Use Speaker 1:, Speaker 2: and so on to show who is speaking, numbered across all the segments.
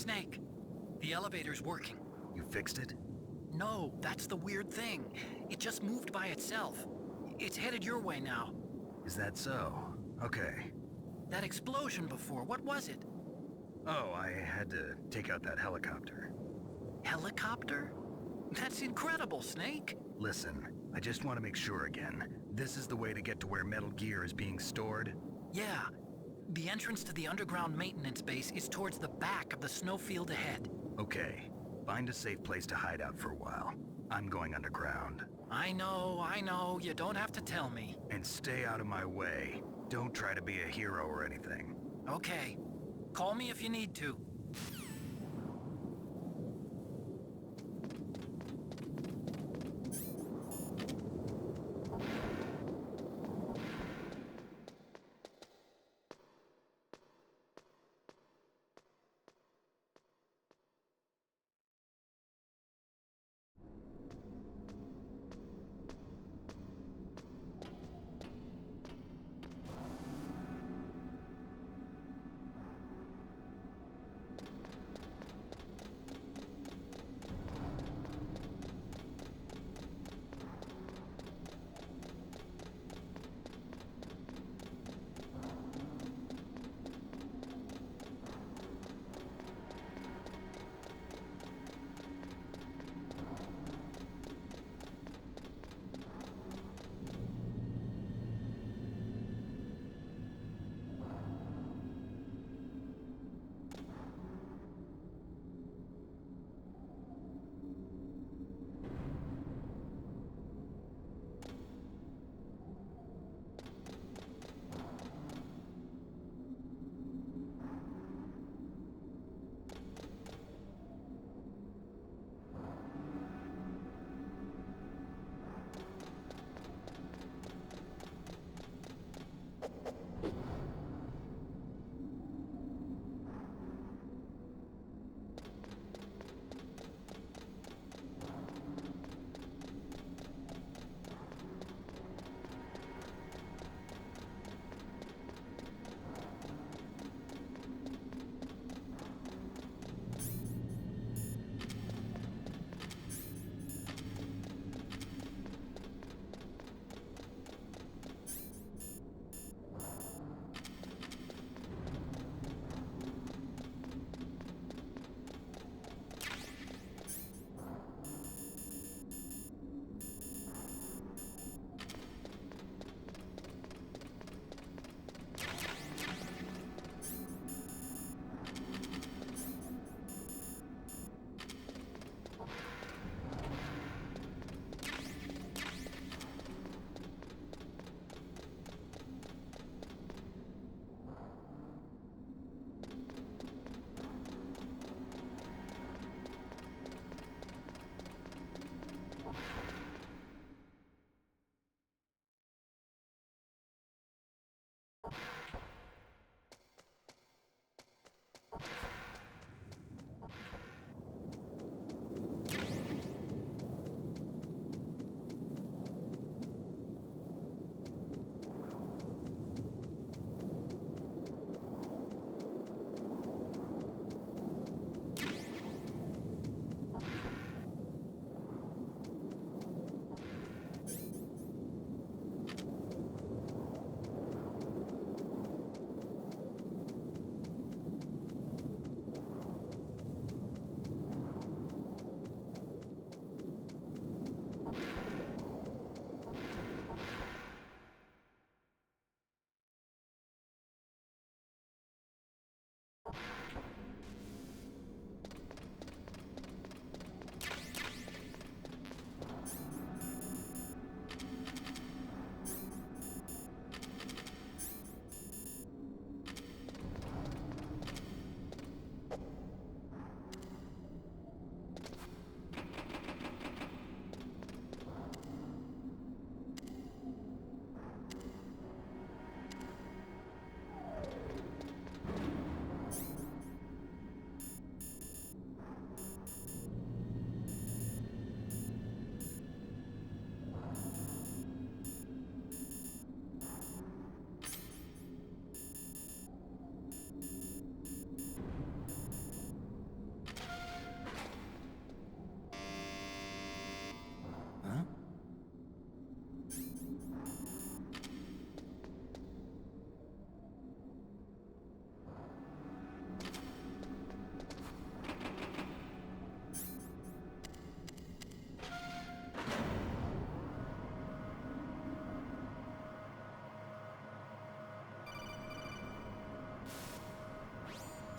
Speaker 1: Snake, the elevator's working.
Speaker 2: You fixed it?
Speaker 1: No, that's the weird thing. It just moved by itself. It's headed your way now.
Speaker 2: Is that so? Okay.
Speaker 1: That explosion before, what was it?
Speaker 2: Oh, I had to take out that helicopter.
Speaker 1: Helicopter? That's incredible, Snake.
Speaker 2: Listen, I just want to make sure again. This is the way to get to where Metal Gear is being stored?
Speaker 1: Yeah. The entrance to the underground maintenance base is towards the back of the snowfield ahead.
Speaker 2: Okay. Find a safe place to hide out for a while. I'm going underground.
Speaker 1: I know. You don't have to tell me.
Speaker 2: And stay out of my way. Don't try to be a hero or anything.
Speaker 1: Okay. Call me if you need to.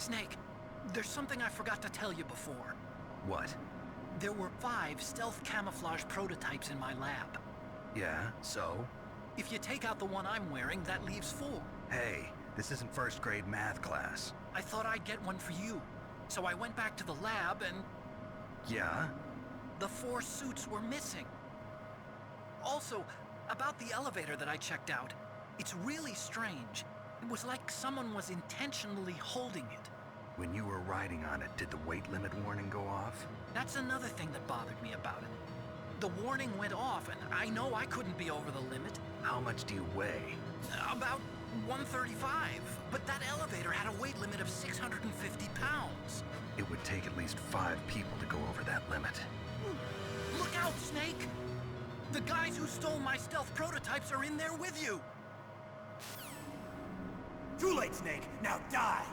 Speaker 1: Snake, there's something I forgot to tell you before.
Speaker 2: What?
Speaker 1: There were 5 stealth camouflage prototypes in my lab.
Speaker 2: Yeah, so?
Speaker 1: If you take out the one I'm wearing, that leaves 4.
Speaker 2: Hey, this isn't first grade math class.
Speaker 1: I thought I'd get one for you. So I went back to the lab and
Speaker 2: Yeah?
Speaker 1: the 4 suits were missing. Also, about the elevator that I checked out, it's really strange. It was like someone was intentionally holding it.
Speaker 2: When you were riding on it, did the weight limit warning go off?
Speaker 1: That's another thing that bothered me about it. The warning went off, and I know I couldn't be over the limit.
Speaker 2: How much do you weigh?
Speaker 1: About 135, but that elevator had a weight limit of 650 pounds.
Speaker 2: It would take at least 5 people to go over that limit.
Speaker 1: Look out, Snake! The guys who stole my stealth prototypes are in there with you!
Speaker 3: Too late, Snake! Now die!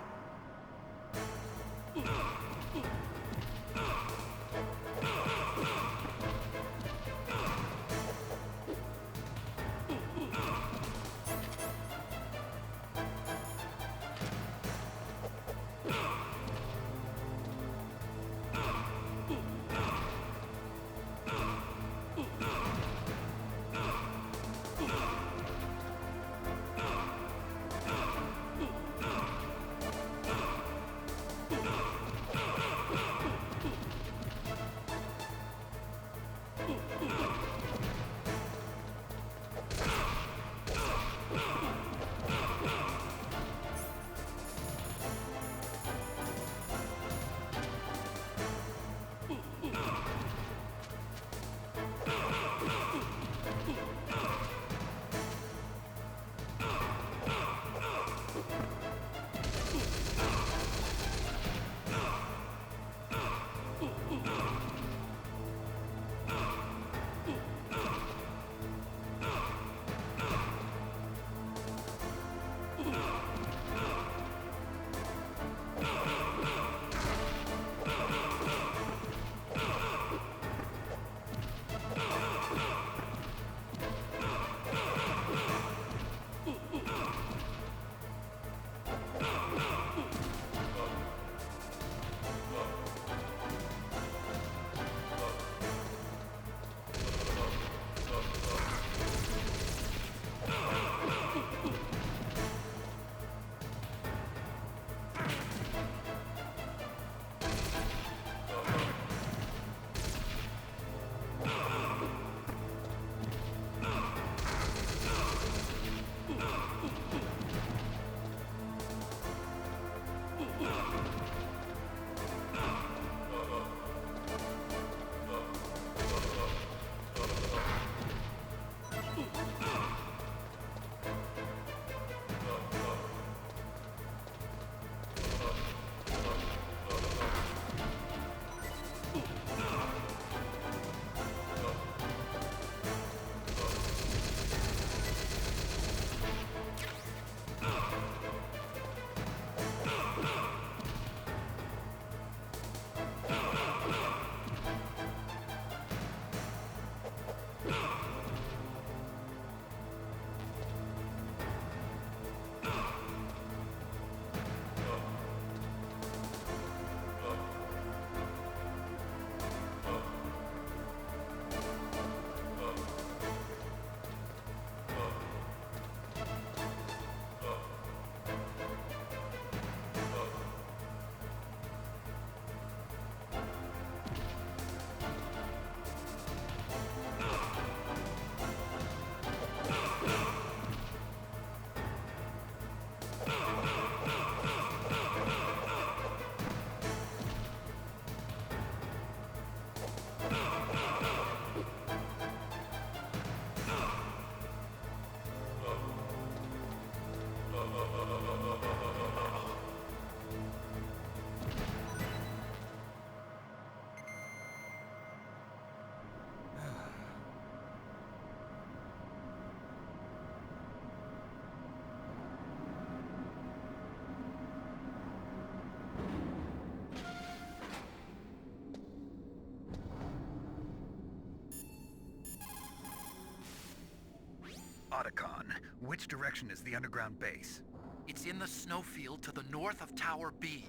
Speaker 2: Otacon, which direction is the underground base?
Speaker 1: It's in the snowfield to the north of Tower B.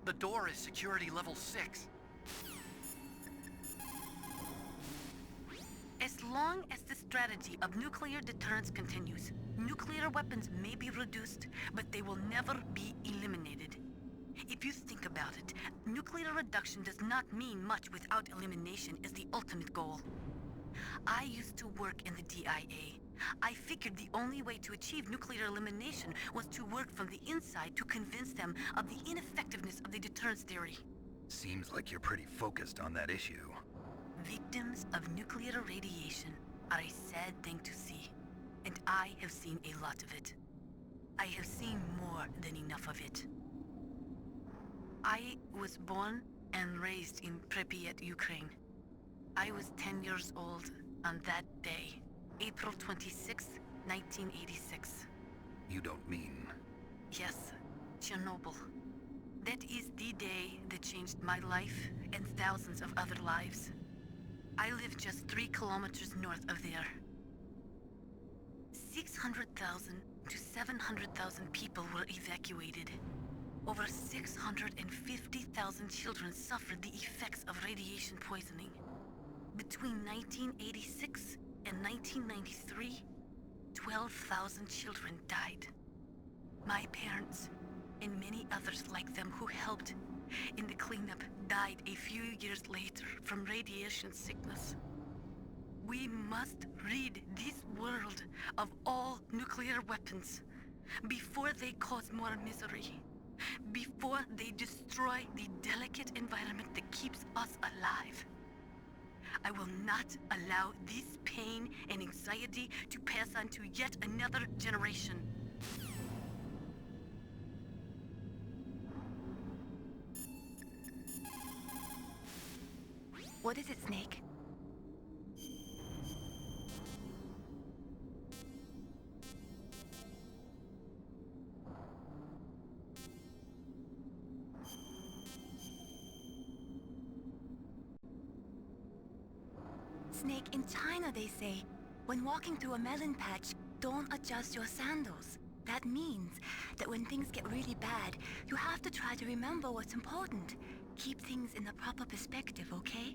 Speaker 1: The door is security level 6.
Speaker 4: As long as the strategy of nuclear deterrence continues, nuclear weapons may be reduced, but they will never be eliminated. If you think about it, nuclear reduction does not mean much without elimination as the ultimate goal. I used to work in the DIA. I figured the only way to achieve nuclear elimination was to work from the inside to convince them of the ineffectiveness of the deterrence theory.
Speaker 2: Seems like you're pretty focused on that issue.
Speaker 4: Victims of nuclear radiation are a sad thing to see, and I have seen a lot of it. I have seen more than enough of it. I was born and raised in Pripyat, Ukraine. I was 10 years old on that day, April 26, 1986.
Speaker 2: You don't mean...
Speaker 4: Yes, Chernobyl. That is the day that changed my life and thousands of other lives. I live just 3 kilometers north of there. 600,000 to 700,000 people were evacuated. Over 650,000 children suffered the effects of radiation poisoning. Between 1986 and 1993, 12,000 children died. My parents, and many others like them who helped in the cleanup, died a few years later from radiation sickness. We must rid this world of all nuclear weapons before they cause more misery, before they destroy the delicate environment that keeps us alive. I will not allow this pain and anxiety to pass on to yet another generation.
Speaker 5: What is it, Snake? Snake, in China they say, when walking through a melon patch, don't adjust your sandals. That means that when things get really bad, you have to try to remember what's important. Keep things in the proper perspective, okay?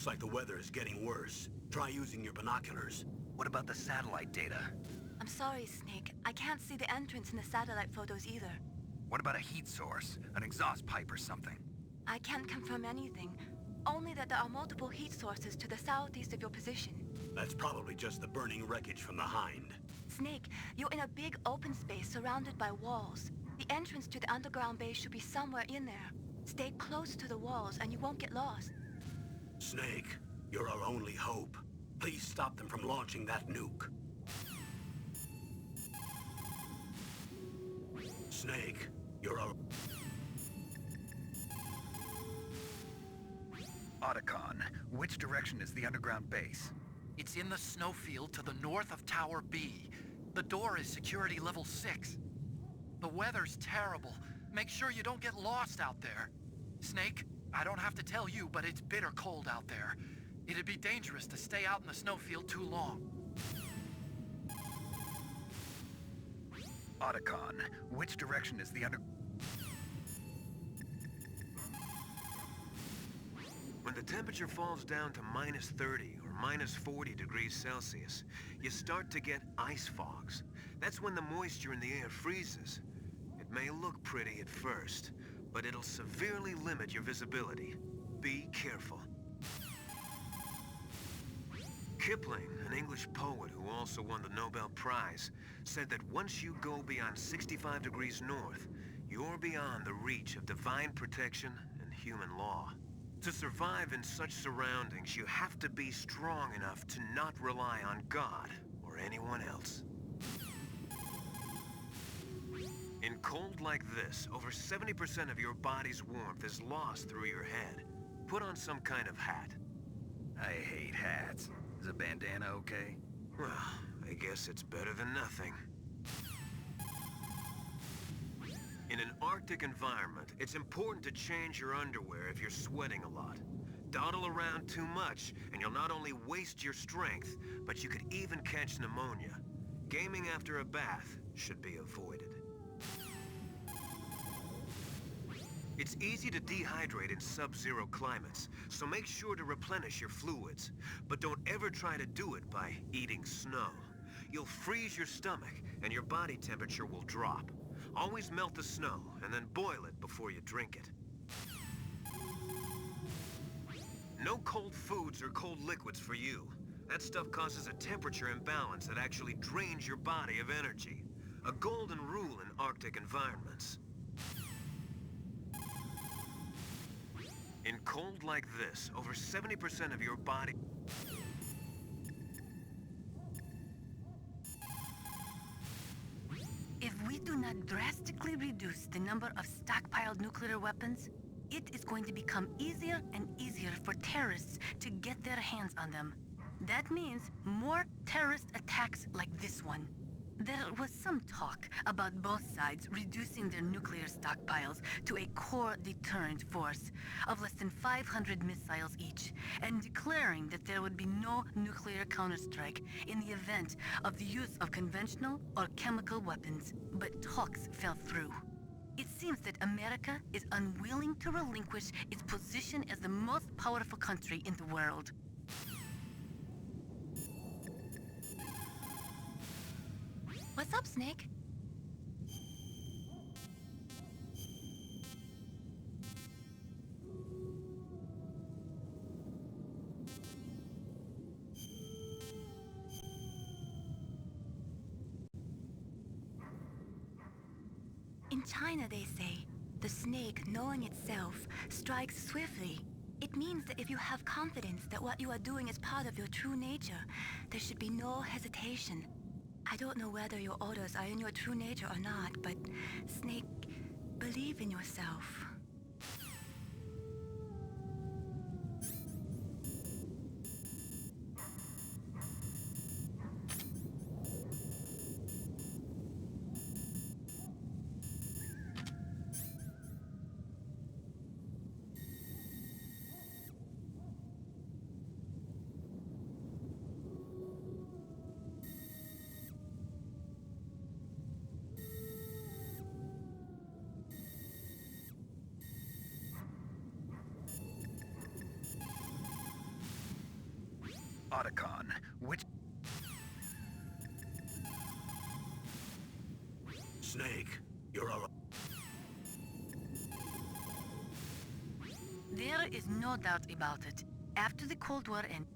Speaker 3: Looks like the weather is getting worse. Try using your binoculars.
Speaker 2: What about the satellite data?
Speaker 5: I'm sorry, Snake. I can't see the entrance in the satellite photos either.
Speaker 2: What about a heat source? An exhaust pipe or something?
Speaker 5: I can't confirm anything. Only that there are multiple heat sources to the southeast of your position.
Speaker 3: That's probably just the burning wreckage from the Hind.
Speaker 5: Snake, you're in a big open space surrounded by walls. The entrance to the underground base should be somewhere in there. Stay close to the walls and you won't get lost.
Speaker 3: Snake, you're our only hope. Please stop them from launching that nuke. Snake, you're our...
Speaker 2: Otacon, which direction is the underground base?
Speaker 1: It's in the snowfield to the north of Tower B. The door is security level 6. The weather's terrible. Make sure you don't get lost out there. Snake, I don't have to tell you, but it's bitter cold out there. It'd be dangerous to stay out in the snowfield too long.
Speaker 2: Otacon, which direction is the
Speaker 6: When the temperature falls down to -30 or -40 degrees Celsius, you start to get ice fogs. That's when the moisture in the air freezes. It may look pretty at first, but it'll severely limit your visibility. Be careful. Kipling, an English poet who also won the Nobel Prize, said that once you go beyond 65 degrees north, you're beyond the reach of divine protection and human law. To survive in such surroundings, you have to be strong enough to not rely on God or anyone else. In cold like this, over 70% of your body's warmth is lost through your head. Put on some kind of hat.
Speaker 2: I hate hats. Is a bandana okay?
Speaker 6: Well, I guess it's better than nothing. In an Arctic environment, it's important to change your underwear if you're sweating a lot. Dawdle around too much, and you'll not only waste your strength, but you could even catch pneumonia. Gaming after a bath should be avoided. It's easy to dehydrate in sub-zero climates, so make sure to replenish your fluids. But don't ever try to do it by eating snow. You'll freeze your stomach, and your body temperature will drop. Always melt the snow, and then boil it before you drink it. No cold foods or cold liquids for you. That stuff causes a temperature imbalance that actually drains your body of energy. A golden rule in Arctic environments. In cold like this, over 70% of your body...
Speaker 4: If we do not drastically reduce the number of stockpiled nuclear weapons, it is going to become easier and easier for terrorists to get their hands on them. That means more terrorist attacks like this one. There was some talk about both sides reducing their nuclear stockpiles to a core deterrent force of less than 500 missiles each, and declaring that there would be no nuclear counterstrike in the event of the use of conventional or chemical weapons. But talks fell through. It seems that America is unwilling to relinquish its position as the most powerful country in the world.
Speaker 5: What's up, Snake? In China, they say, the snake, knowing itself, strikes swiftly. It means that if you have confidence that what you are doing is part of your true nature, there should be no hesitation. I don't know whether your orders are in your true nature or not, but, Snake, believe in yourself.
Speaker 2: Otacon, which...
Speaker 3: Snake, you're alone.
Speaker 4: There is no doubt about it. After the Cold War ended,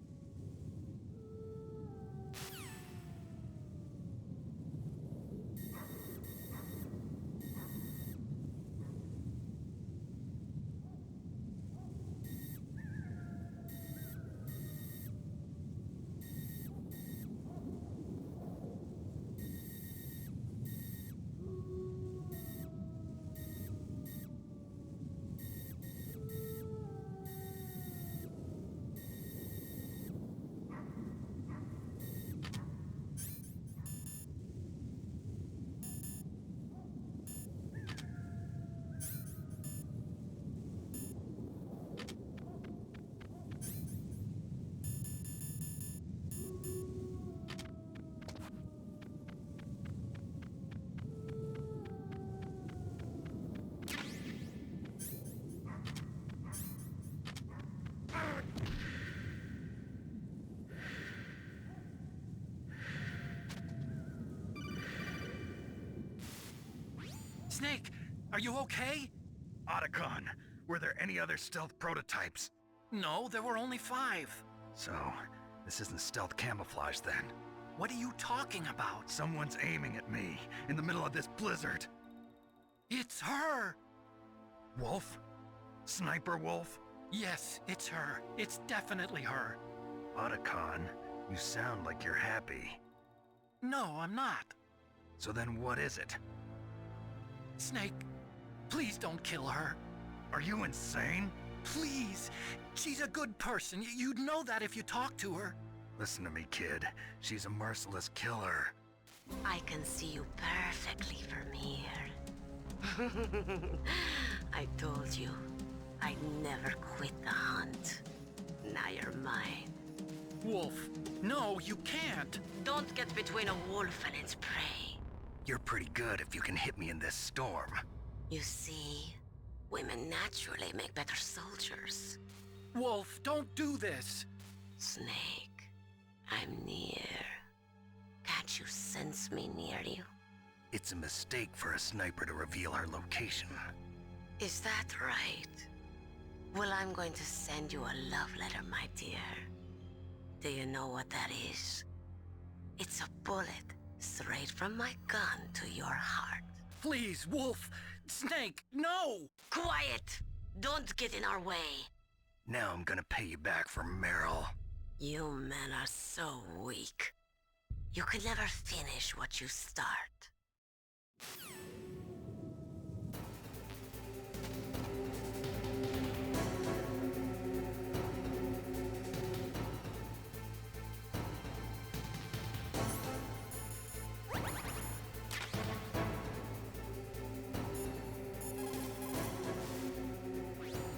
Speaker 1: Snake, are you okay?
Speaker 2: Otacon, were there any other stealth prototypes?
Speaker 1: No, there were only 5.
Speaker 2: So, this isn't stealth camouflage then.
Speaker 1: What are you talking about?
Speaker 2: Someone's aiming at me, in the middle of this blizzard.
Speaker 1: It's her!
Speaker 2: Wolf? Sniper Wolf?
Speaker 1: Yes, it's her. It's definitely her.
Speaker 2: Otacon, you sound like you're happy.
Speaker 1: No, I'm not.
Speaker 2: So then what is it?
Speaker 1: Snake, please don't kill her.
Speaker 2: Are you insane?
Speaker 1: Please. She's a good person. You'd know that if you talked to her.
Speaker 2: Listen to me, kid. She's a merciless killer.
Speaker 7: I can see you perfectly from here. I told you, I'd never quit the hunt. Now you're mine.
Speaker 1: Wolf, no, you can't.
Speaker 7: Don't get between a wolf and its prey.
Speaker 2: You're pretty good if you can hit me in this storm.
Speaker 7: You see, women naturally make better soldiers.
Speaker 1: Wolf, don't do this.
Speaker 7: Snake, I'm near. Can't you sense me near you?
Speaker 2: It's a mistake for a sniper to reveal her location.
Speaker 7: Is that right? Well, I'm going to send you a love letter, my dear. Do you know what that is? It's a bullet straight from my gun to your heart.
Speaker 1: Please, Wolf. Snake, no!
Speaker 7: Quiet! Don't get in our way.
Speaker 2: Now I'm gonna pay you back for Meryl.
Speaker 7: You men are so weak. You can never finish what you start.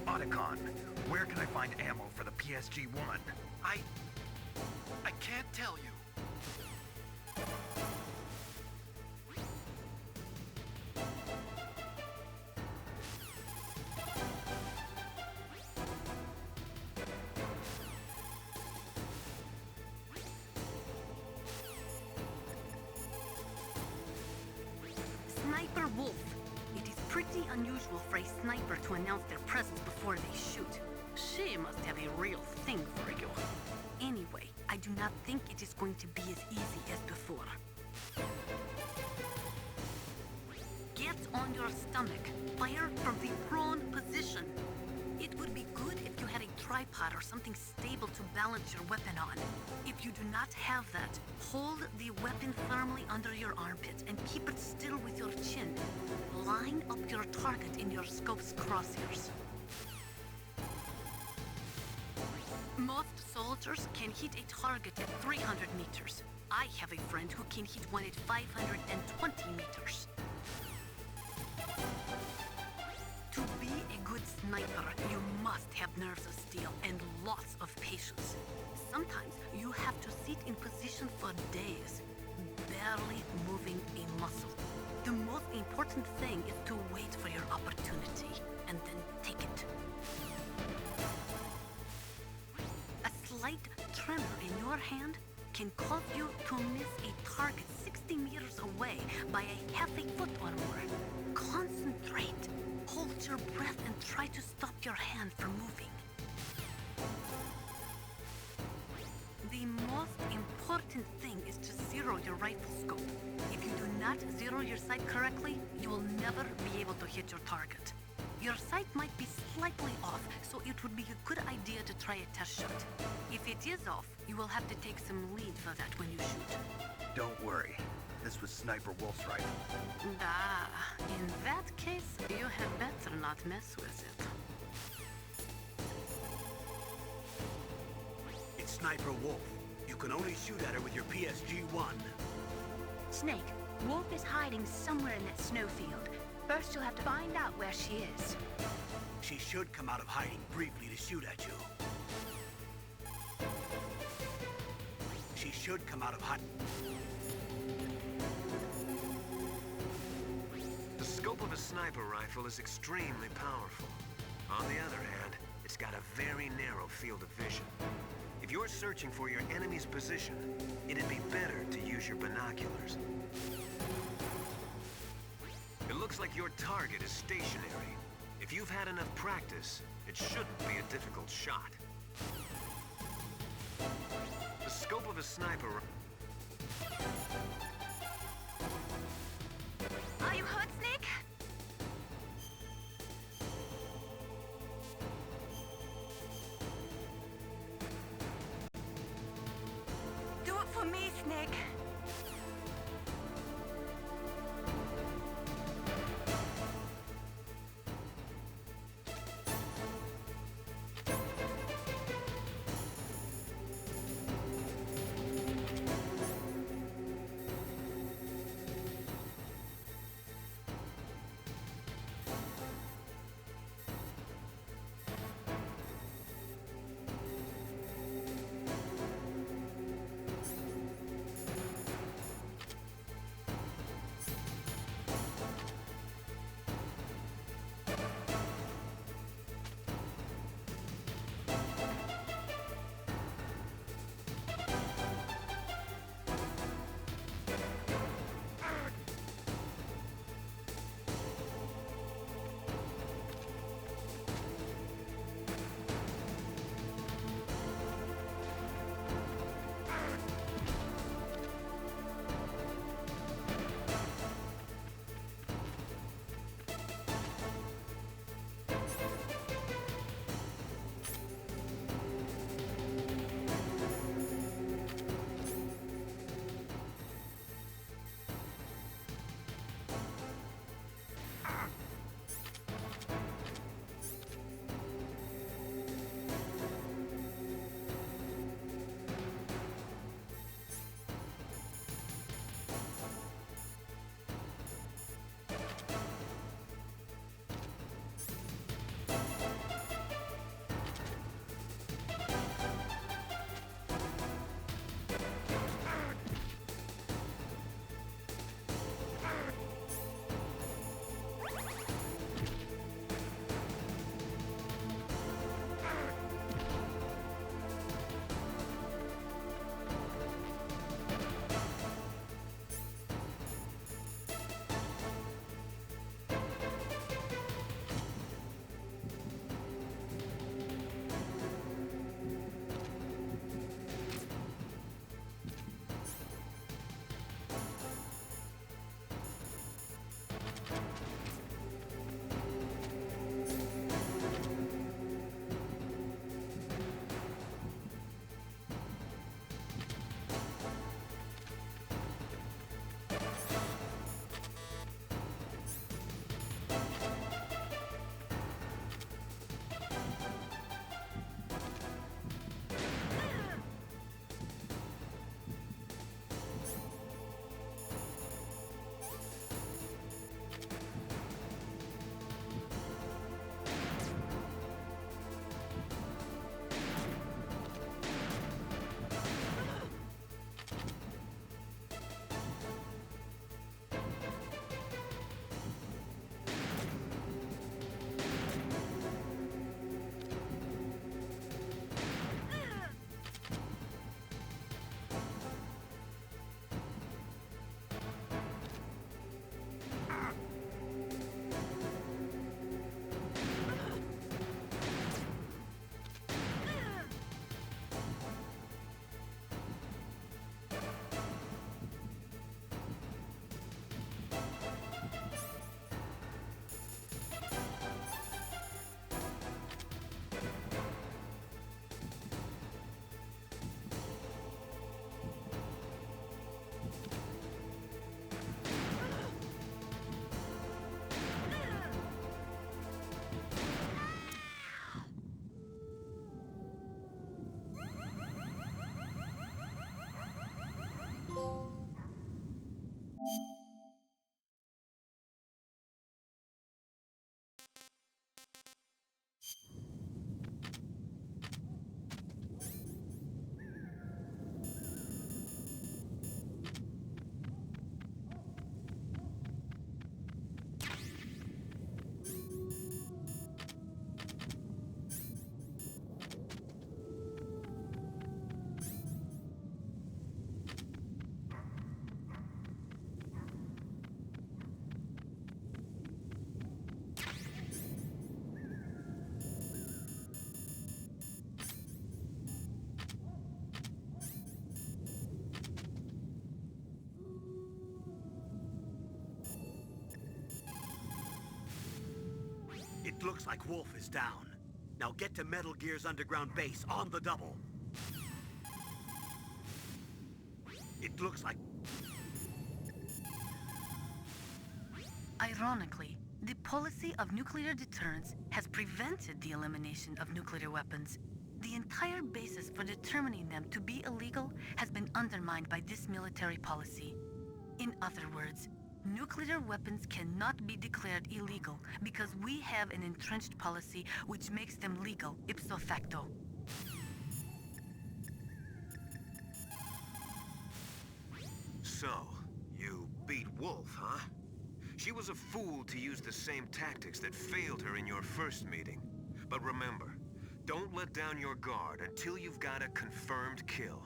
Speaker 2: Otacon, where can I find ammo for the PSG-1?
Speaker 1: I can't tell you.
Speaker 4: Sniper Wolf. It is pretty unusual for a sniper to announce their presence before they shoot. She must have a real thing for you. Anyway, I do not think it is going to be as easy as before. Get on your stomach. Fire from the prone position. It would be good if you had a tripod or something stable to balance your weapon on. If you do not have that, hold the weapon firmly under your armpit and keep it still with your chin. Line up your target in your scope's crosshairs. Most soldiers can hit a target at 300 meters. I have a friend who can hit one at 520 meters. To be a good sniper, you must have nerves of steel and lots of patience. Sometimes you have to sit in position for days, barely moving a muscle. The most important thing is to wait for your opportunity and then take it. A slight tremor in your can cause you to miss a target 60 meters away by a half a foot or more. Concentrate. Hold your breath and try to stop your hand from moving. The most important thing is to zero your rifle scope. If you do not zero your sight correctly, you will never be able to hit your target. Your sight might be slightly off, so it would be a good idea to try a test shot. If it is off, you will have to take some lead for that when you shoot.
Speaker 2: Don't worry. This was Sniper Wolf's rifle.
Speaker 4: In that case, you had better not mess with it.
Speaker 3: It's Sniper Wolf. You can only shoot at her with your PSG-1.
Speaker 5: Snake, Wolf is hiding somewhere in that snowfield. First, you'll have to find out where she is.
Speaker 3: She should come out of hiding briefly to shoot at you. She should come out of hiding.
Speaker 6: The scope of a sniper rifle is extremely powerful. On the other hand, it's got a very narrow field of vision. If you're searching for your enemy's position, it'd be better to use your binoculars. It looks like your target is stationary. If you've had enough practice, it shouldn't be a difficult shot. The scope of a sniper...
Speaker 5: Are you hurt, Snake? Do it for me, Snake.
Speaker 3: looks like Wolf is down. Now get to Metal Gear's underground base on the double. It looks like...
Speaker 4: Ironically, the policy of nuclear deterrence has prevented the elimination of nuclear weapons. The entire basis for determining them to be illegal has been undermined by this military policy. In other words, nuclear weapons cannot be declared illegal because we have an entrenched policy which makes them legal ipso facto.
Speaker 6: So, you beat Wolf, huh? She was a fool to use the same tactics that failed her in your first meeting. But remember, don't let down your guard until you've got a confirmed kill.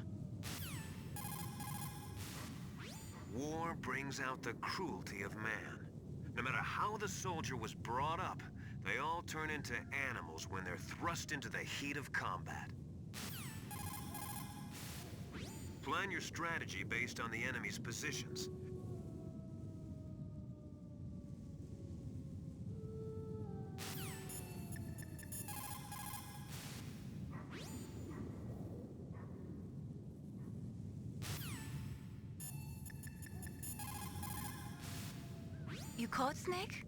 Speaker 6: War brings out the cruelty of man. No matter how the soldier was brought up, they all turn into animals when they're thrust into the heat of combat. Plan your strategy based on the enemy's positions.
Speaker 5: You caught Snake?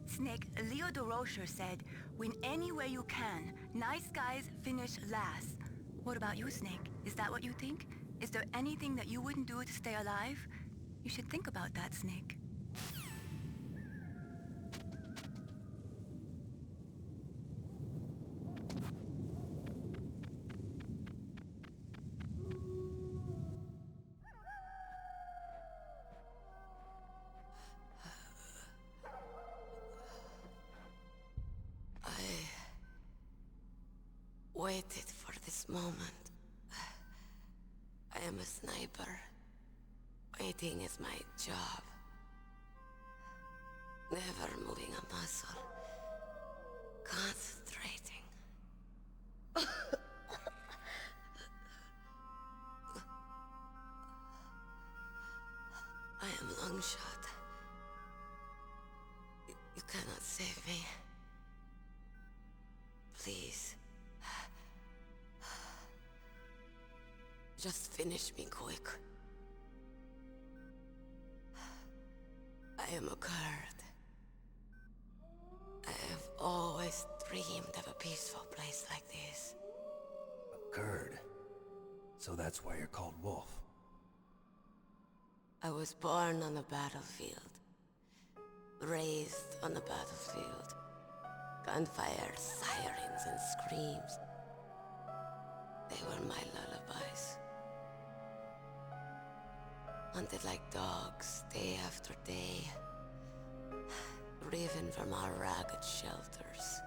Speaker 5: Snake, Leo DeRocher said, win any way you can. Nice guys finish last. What about you, Snake? Is that what you think? Is there anything that you wouldn't do to stay alive? You should think about that, Snake.
Speaker 7: Waited for this moment. I am a sniper. Waiting is my job. Never moving a muscle. Concentrating. I am long shot. You cannot save me. Please. Just finish me quick. I am a Kurd. I have always dreamed of a peaceful place like this.
Speaker 8: A Kurd? So that's why you're called Wolf.
Speaker 7: I was born on the battlefield. Raised on the battlefield. Gunfire, sirens, and screams. They were my lullabies. Hunted like dogs, day after day. Driven from our ragged shelters.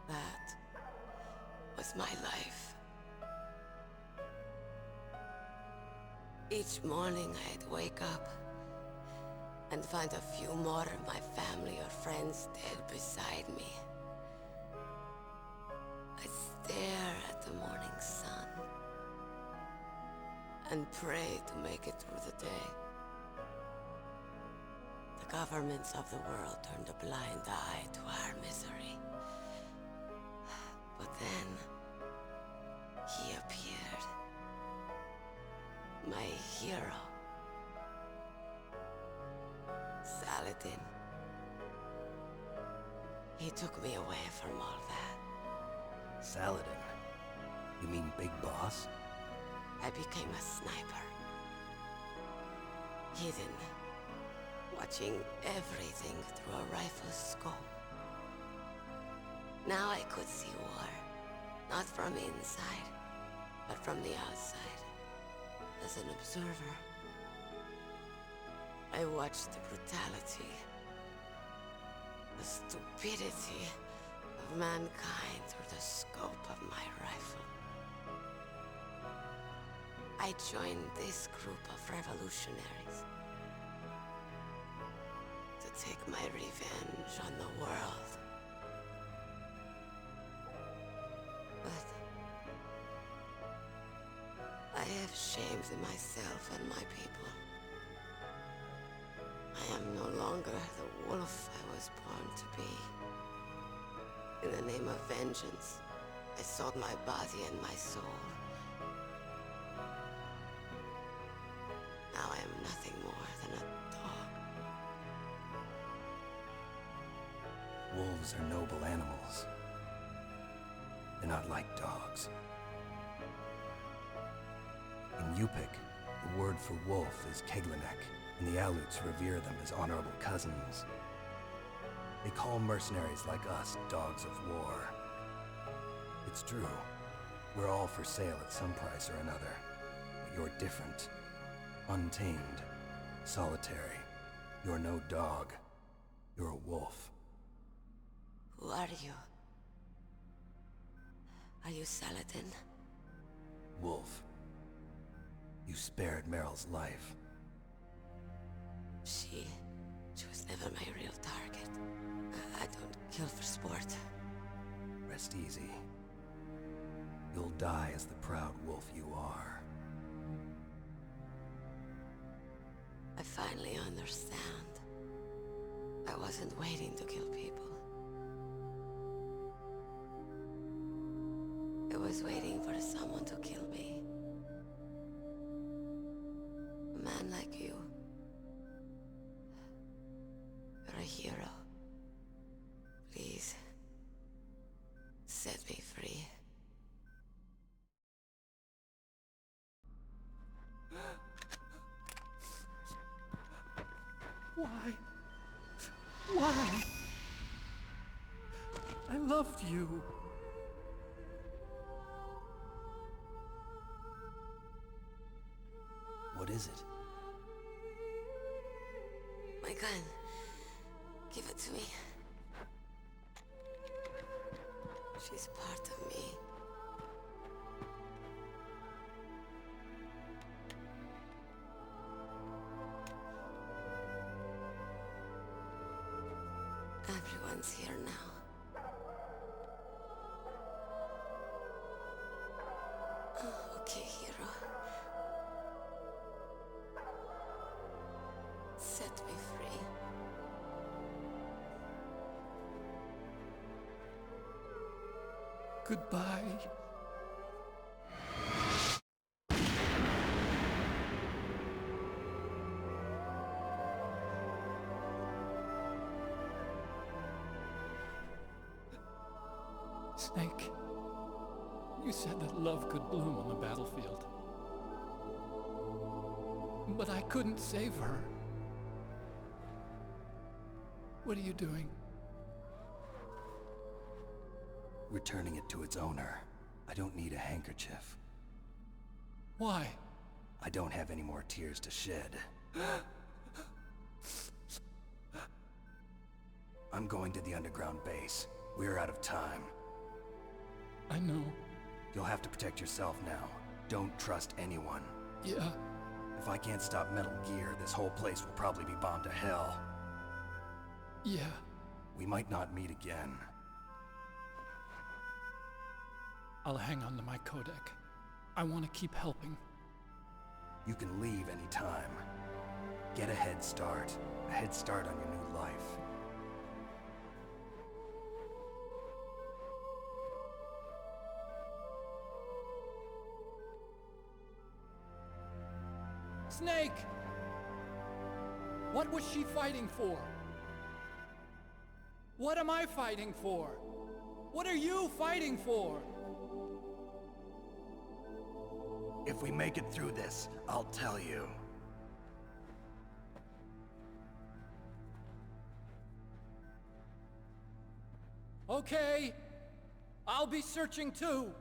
Speaker 7: That was my life. Each morning I'd wake up and find a few more of my family or friends dead beside me. I'd stare at the morning sun and pray to make it through the day. The governments of the world turned a blind eye to our misery. But then, he appeared. My hero. Saladin. He took me away from all that.
Speaker 8: Saladin? You mean Big Boss?
Speaker 7: I became a sniper. Hidden. Watching everything through a rifle's scope. Now I could see war. Not from inside, but from the outside. As an observer. I watched the brutality, the stupidity of mankind through the scope of my rifle. I joined this group of revolutionaries to take my revenge on the world. But I have I've shamed myself and my people. I am no longer the wolf I was born to be. In the name of vengeance, I sold my body and my soul. Now I am nothing more than a dog.
Speaker 8: Wolves are noble animals. They're not like dogs. In Yupik, the word for wolf is Keglenek, and the Aleuts revere them as honorable cousins. They call mercenaries like us dogs of war. It's true. We're all for sale at some price or another. But you're different. Untamed. Solitary. You're no dog. You're a wolf.
Speaker 7: Who are you? Are you Saladin?
Speaker 8: Wolf. You spared Meryl's life.
Speaker 7: She was never my real target. I don't kill for sport.
Speaker 8: Rest easy. You'll die as the proud wolf you are.
Speaker 7: I finally understand. I wasn't waiting to kill people. I was waiting for someone to kill me. A man like you. You're a hero. Please, set me free.
Speaker 1: Why? Why? I loved you.
Speaker 8: What is it?
Speaker 7: My gun. Give it to me. She's part of me. Everyone's here now. Oh, okay, hero. Set me free.
Speaker 1: Goodbye. Snake, you said that love could bloom on the battlefield. But I couldn't save her. What are you doing?
Speaker 8: Returning it to its owner. I don't need a handkerchief.
Speaker 1: Why?
Speaker 8: I don't have any more tears to shed. I'm going to the underground base. We're out of time.
Speaker 1: I know.
Speaker 8: You'll have to protect yourself now. Don't trust anyone.
Speaker 1: Yeah.
Speaker 8: If I can't stop Metal Gear, this whole place will probably be bombed to hell.
Speaker 1: Yeah.
Speaker 8: We might not meet again.
Speaker 1: I'll hang on to my codec. I want to keep helping.
Speaker 8: You can leave anytime. Get a head start. A head start on your new life.
Speaker 1: Snake! What was she fighting for? What am I fighting for? What are you fighting for?
Speaker 2: If we make it through this, I'll tell you.
Speaker 1: Okay. I'll be searching too.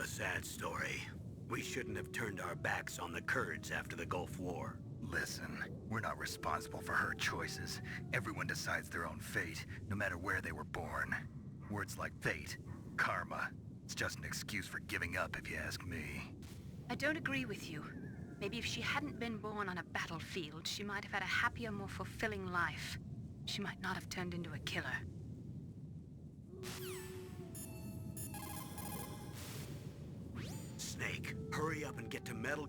Speaker 3: a sad story. We shouldn't have turned our backs on the Kurds after the Gulf War.
Speaker 2: Listen, we're not responsible for her choices. Everyone decides their own fate, no matter where they were born. Words like fate, karma, it's just an excuse for giving up if you ask me.
Speaker 4: I don't agree with you. Maybe if she hadn't been born on a battlefield, she might have had a happier, more fulfilling life. She might not have turned into a killer.
Speaker 3: Snake, hurry up and get to Metal...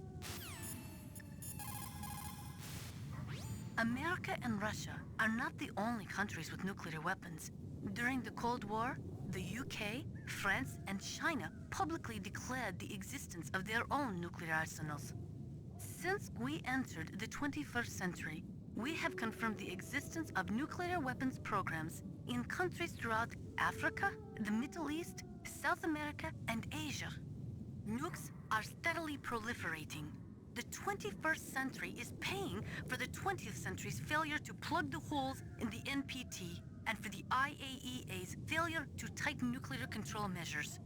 Speaker 4: America and Russia are not the only countries with nuclear weapons. During the Cold War, the UK, France, and China publicly declared the existence of their own nuclear arsenals. Since we entered the 21st century, we have confirmed the existence of nuclear weapons programs in countries throughout Africa, the Middle East, South America, and Asia. Nukes are steadily proliferating. The 21st century is paying for the 20th century's failure to plug the holes in the NPT and for the IAEA's failure to tighten nuclear control measures.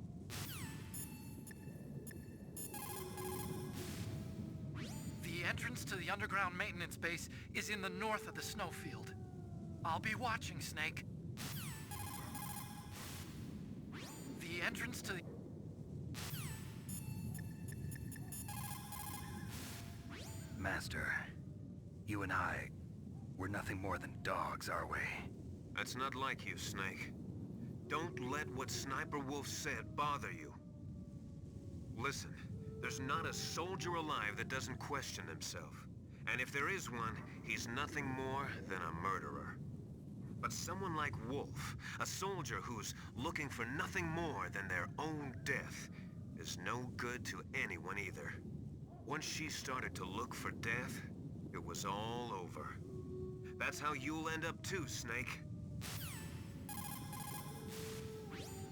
Speaker 1: The entrance to the underground maintenance base is in the north of the snowfield. I'll be watching, Snake. The entrance to the...
Speaker 2: Master, you and I, we're nothing more than dogs, are we?
Speaker 6: That's not like you, Snake. Don't let what Sniper Wolf said bother you. Listen, there's not a soldier alive that doesn't question himself. And if there is one, he's nothing more than a murderer. But someone like Wolf, a soldier who's looking for nothing more than their own death, is no good to anyone either. Once she started to look for death, it was all over. That's how you'll end up too, Snake.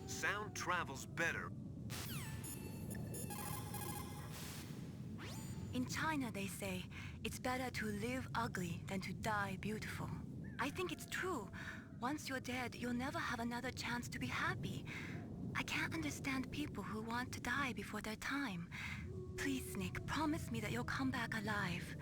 Speaker 6: Sound travels better.
Speaker 5: In China, they say, it's better to live ugly than to die beautiful. I think it's true. Once you're dead, you'll never have another chance to be happy. I can't understand people who want to die before their time. Please, Snake, promise me that you'll come back alive.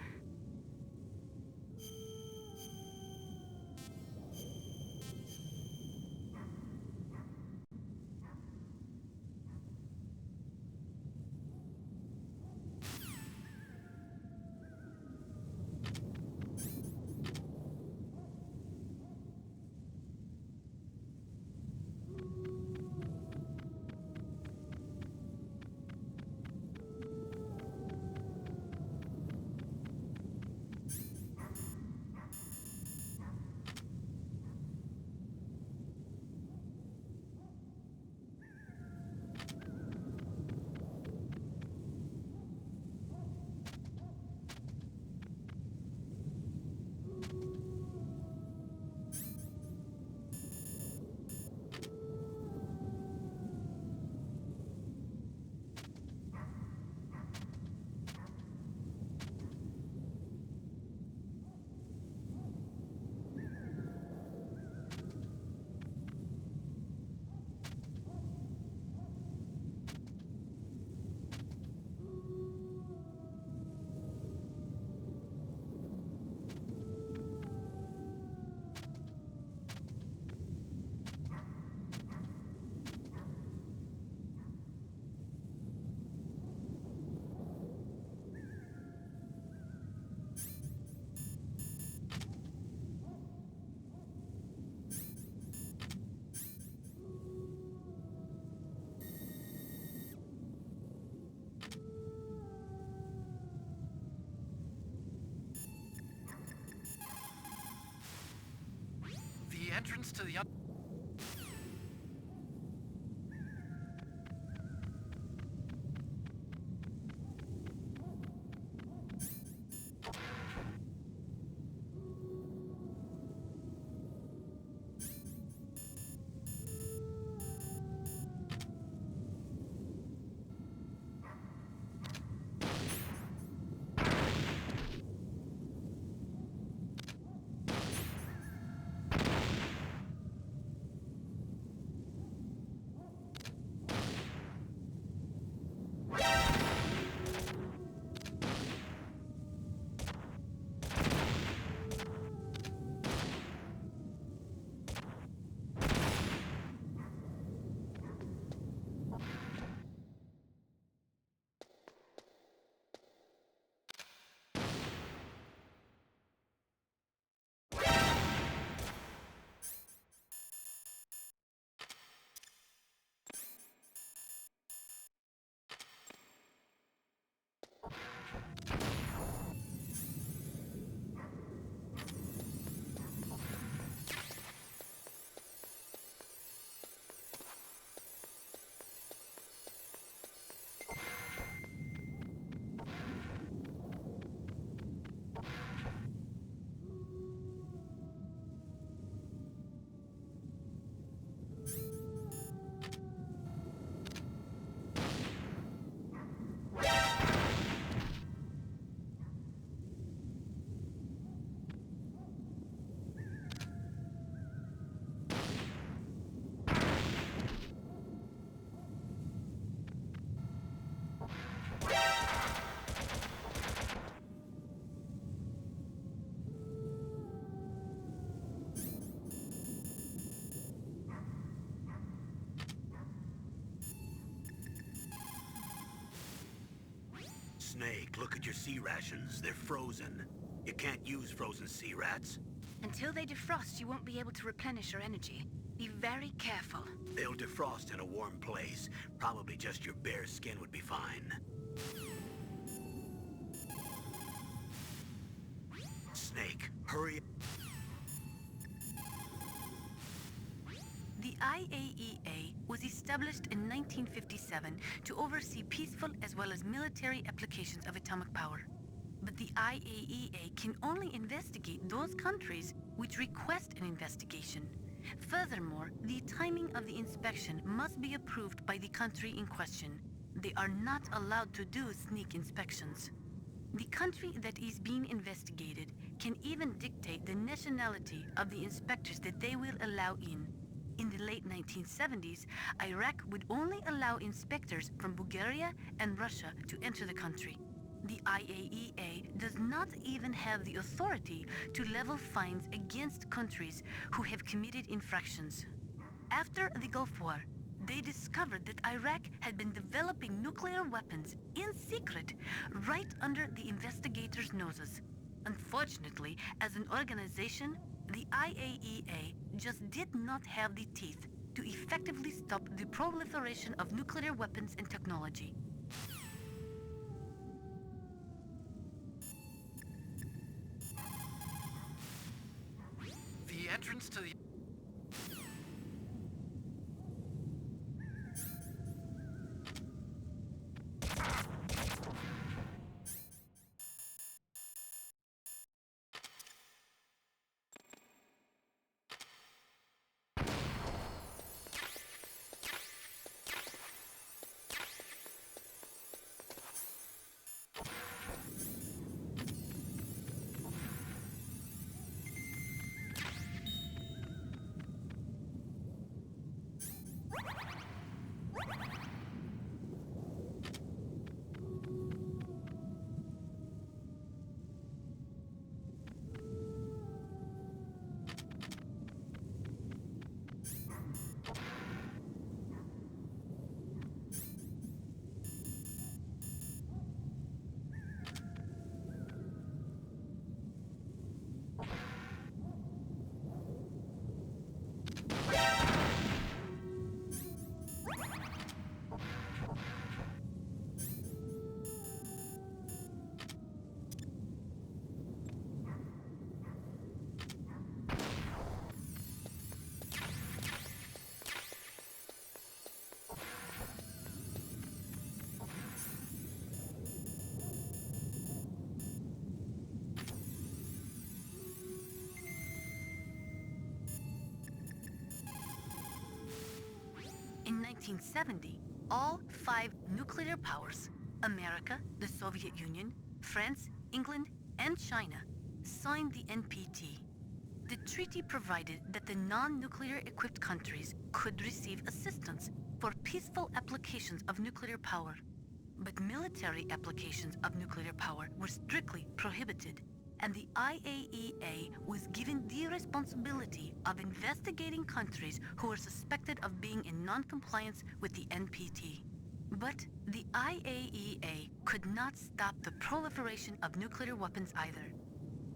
Speaker 1: The entrance to the...
Speaker 3: Snake, look at your sea rations. They're frozen. You can't use frozen sea rats.
Speaker 5: Until they defrost, you won't be able to replenish your energy. Be very careful.
Speaker 3: They'll defrost in a warm place. Probably just your bare skin would be fine. Snake, hurry.
Speaker 4: The IAEA was established in 1957 to oversee peaceful as well as military applications of atomic power. But the IAEA can only investigate those countries which request an investigation. Furthermore, the timing of the inspection must be approved by the country in question. They are not allowed to do sneak inspections. The country that is being investigated can even dictate the nationality of the inspectors that they will allow in. In the late 1970s, Iraq would only allow inspectors from Bulgaria and Russia to enter the country. The IAEA does not even have the authority to level fines against countries who have committed infractions. After the Gulf War, they discovered that Iraq had been developing nuclear weapons in secret right under the investigators' noses. Unfortunately, as an organization, the IAEA just did not have the teeth to effectively stop the proliferation of nuclear weapons and technology.
Speaker 1: The entrance to the...
Speaker 4: In 1970, all 5 nuclear powers, America, the Soviet Union, France, England, and China, signed the NPT. The treaty provided that the non-nuclear equipped countries could receive assistance for peaceful applications of nuclear power. But military applications of nuclear power were strictly prohibited, and the IAEA was given the responsibility of investigating countries who were suspected of being in non-compliance with the NPT. But the IAEA could not stop the proliferation of nuclear weapons either.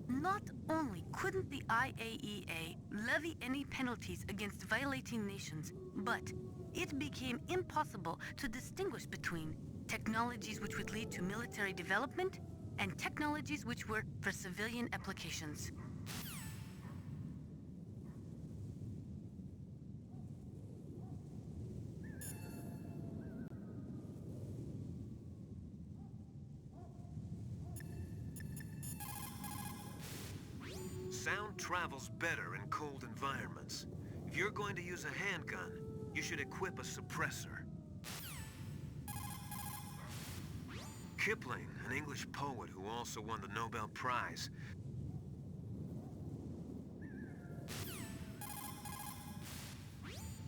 Speaker 4: Not only couldn't the IAEA levy any penalties against violating nations, but it became impossible to distinguish between technologies which would lead to military development and technologies which were for civilian applications.
Speaker 6: Sound travels better in cold environments. If you're going to use a handgun, you should equip a suppressor. Kipling, an English poet who also won the Nobel Prize,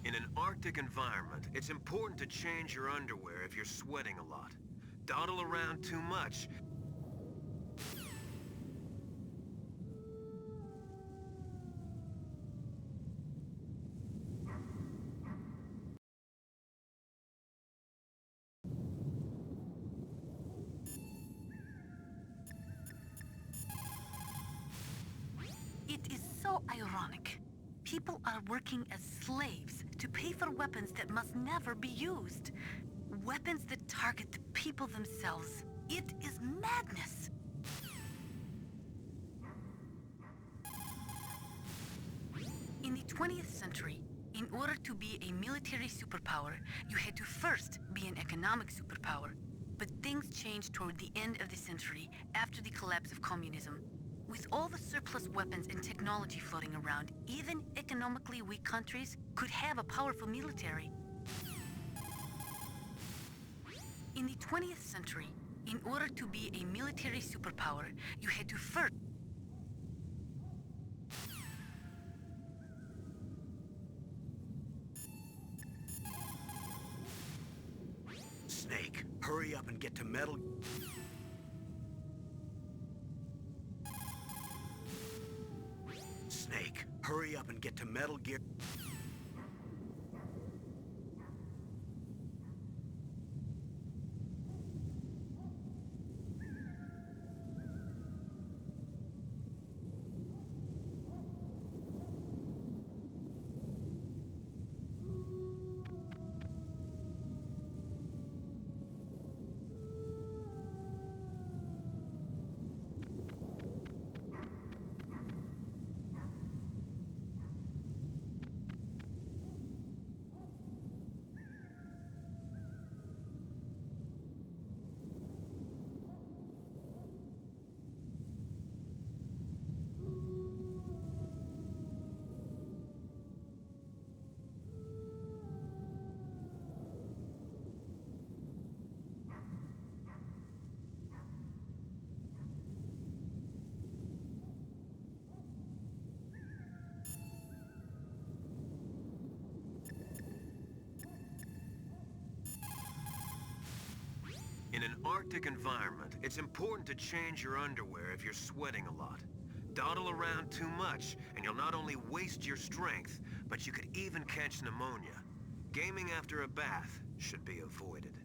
Speaker 6: in an Arctic environment, it's important to change your underwear if you're sweating a lot. Dawdle around too much,
Speaker 4: ironic. People are working as slaves to pay for weapons that must never be used. Weapons that target the people themselves. It is madness. In the 20th century, in order to be a military superpower, you had to first be an economic superpower. But things changed toward the end of the century after the collapse of communism. With all the surplus weapons and technology floating around, even economically weak countries could have a powerful military. In the 20th century, in order to be a military superpower, you had to first...
Speaker 3: Snake, hurry up and get to Metal... Snake, hurry up and get to Metal Gear...
Speaker 6: In an Arctic environment, it's important to change your underwear if you're sweating a lot. Dawdle around too much, and you'll not only waste your strength, but you could even catch pneumonia. Gaming after a bath should be avoided.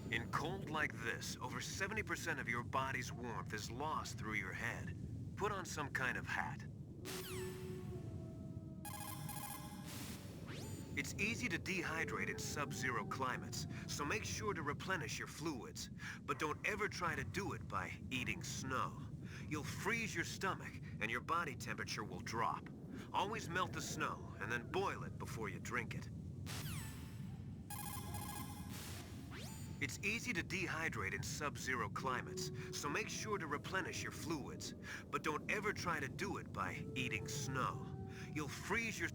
Speaker 6: In cold like this, over 70% of your body's warmth is lost through your head. Put on some kind of hat. It's easy to dehydrate in sub-zero climates, so make sure to replenish your fluids. But don't ever try to do it by eating snow. You'll freeze your stomach, and your body temperature will drop. Always melt the snow, and then boil it before you drink it. It's easy to dehydrate in sub-zero climates, so make sure to replenish your fluids. But don't ever try to do it by eating snow. You'll freeze your...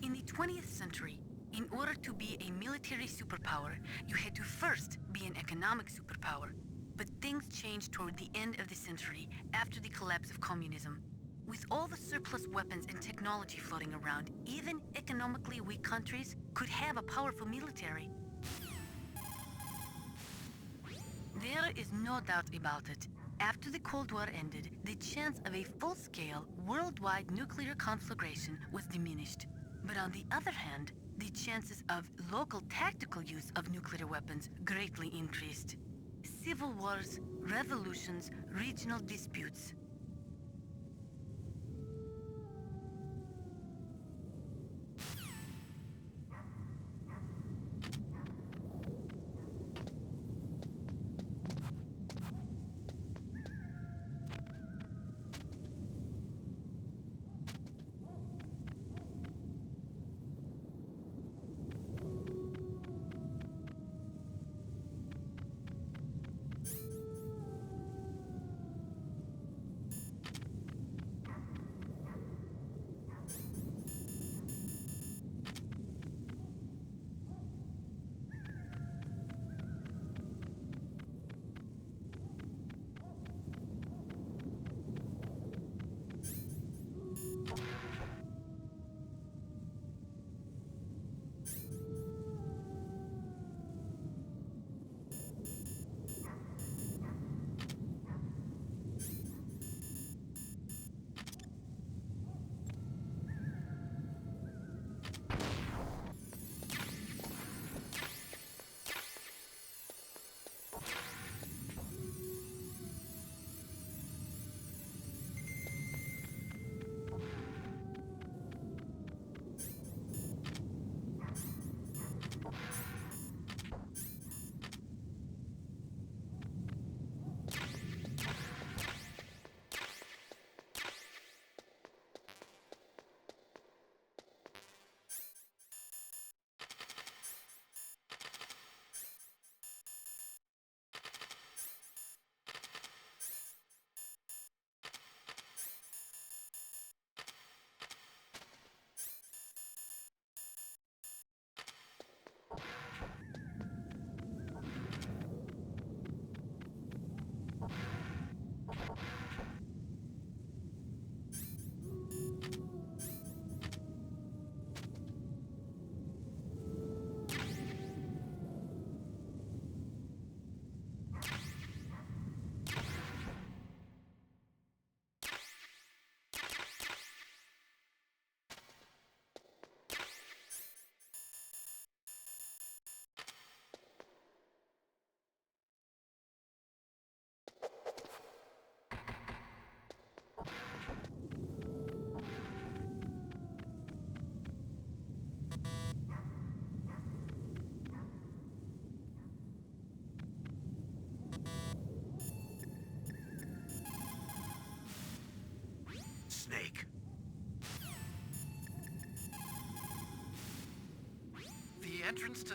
Speaker 4: In the 20th century, in order to be a military superpower, you had to first be an economic superpower. But things changed toward the end of the century after the collapse of communism. With all the surplus weapons and technology floating around, even economically weak countries could have a powerful military. There is no doubt about it. After the Cold War ended, the chance of a full-scale, worldwide nuclear conflagration was diminished. But on the other hand, the chances of local tactical use of nuclear weapons greatly increased. Civil wars, revolutions, regional disputes.
Speaker 3: Snake.
Speaker 1: The entrance to...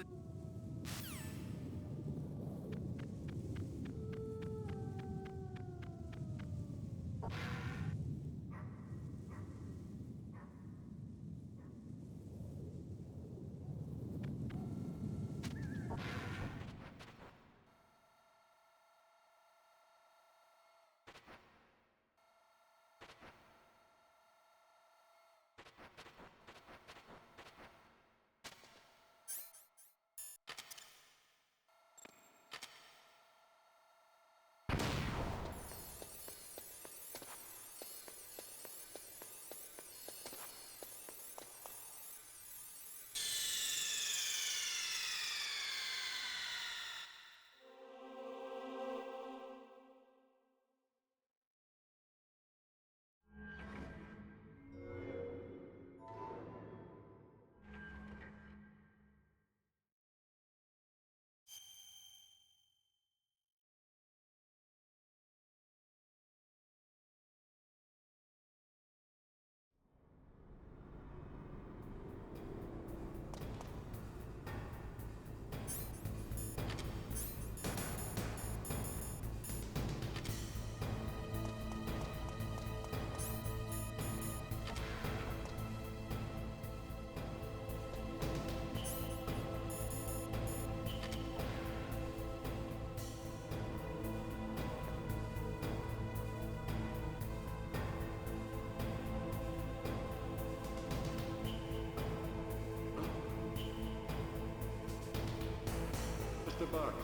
Speaker 9: Mr. Box.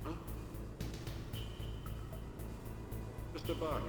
Speaker 9: Huh? Mr. Box.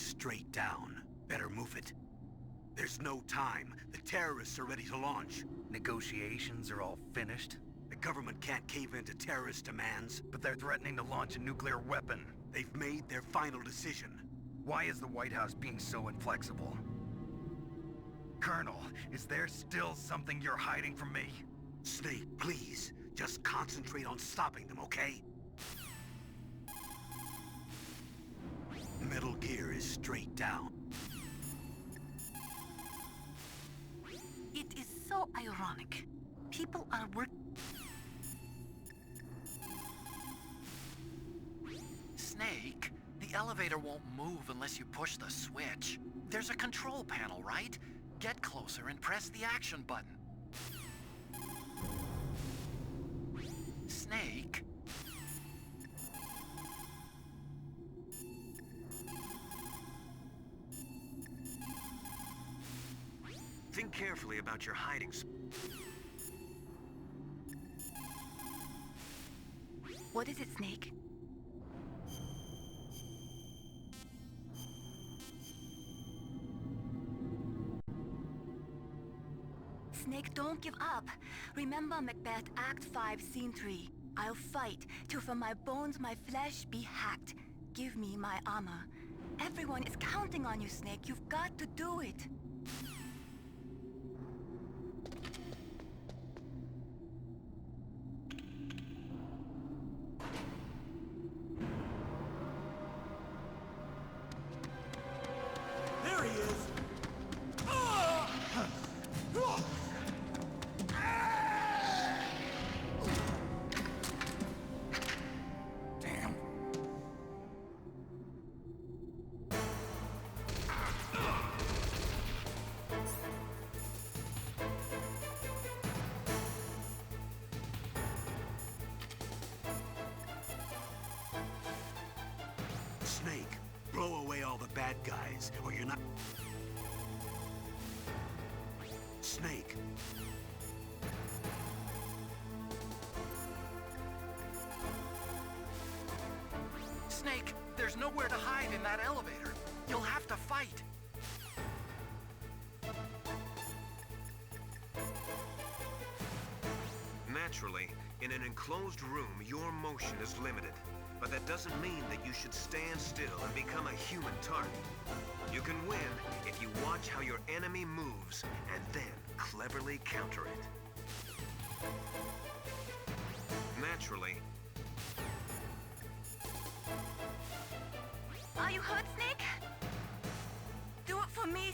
Speaker 3: is straight down. Better move it. There's no time. The terrorists are ready to launch.
Speaker 2: Negotiations are all finished,
Speaker 3: The government can't cave into terrorist demands.
Speaker 2: but they're threatening to launch a nuclear weapon.
Speaker 3: They've made their final decision.
Speaker 2: Why is the White House being so inflexible? Colonel, is there still something you're hiding from me?
Speaker 3: Snake, please, just concentrate on stopping them, okay? Metal Gear is straight down.
Speaker 4: It is so ironic. People are
Speaker 1: Snake, the elevator won't move unless you push the switch. There's a control panel, right? Get closer and press the action button. Snake?
Speaker 6: Think carefully about your hiding
Speaker 5: What is it, Snake? Snake, don't give up. Remember Macbeth Act 5, Scene 3. I'll fight till from my bones my flesh be hacked. Give me my armor. Everyone is counting on you, Snake. You've got to do it.
Speaker 3: There he is!
Speaker 2: Damn.
Speaker 3: Snake, blow away all the bad guys, or you're not... Snake.
Speaker 1: Snake, there's nowhere to hide in that elevator. You'll have to fight.
Speaker 6: Naturally, in an enclosed room, your motion is limited. But that doesn't mean that you should stand still and become a human target. You can win if you watch how your enemy moves and then cleverly counter it. Naturally,
Speaker 5: Are you hurt, Snake? Do it for me.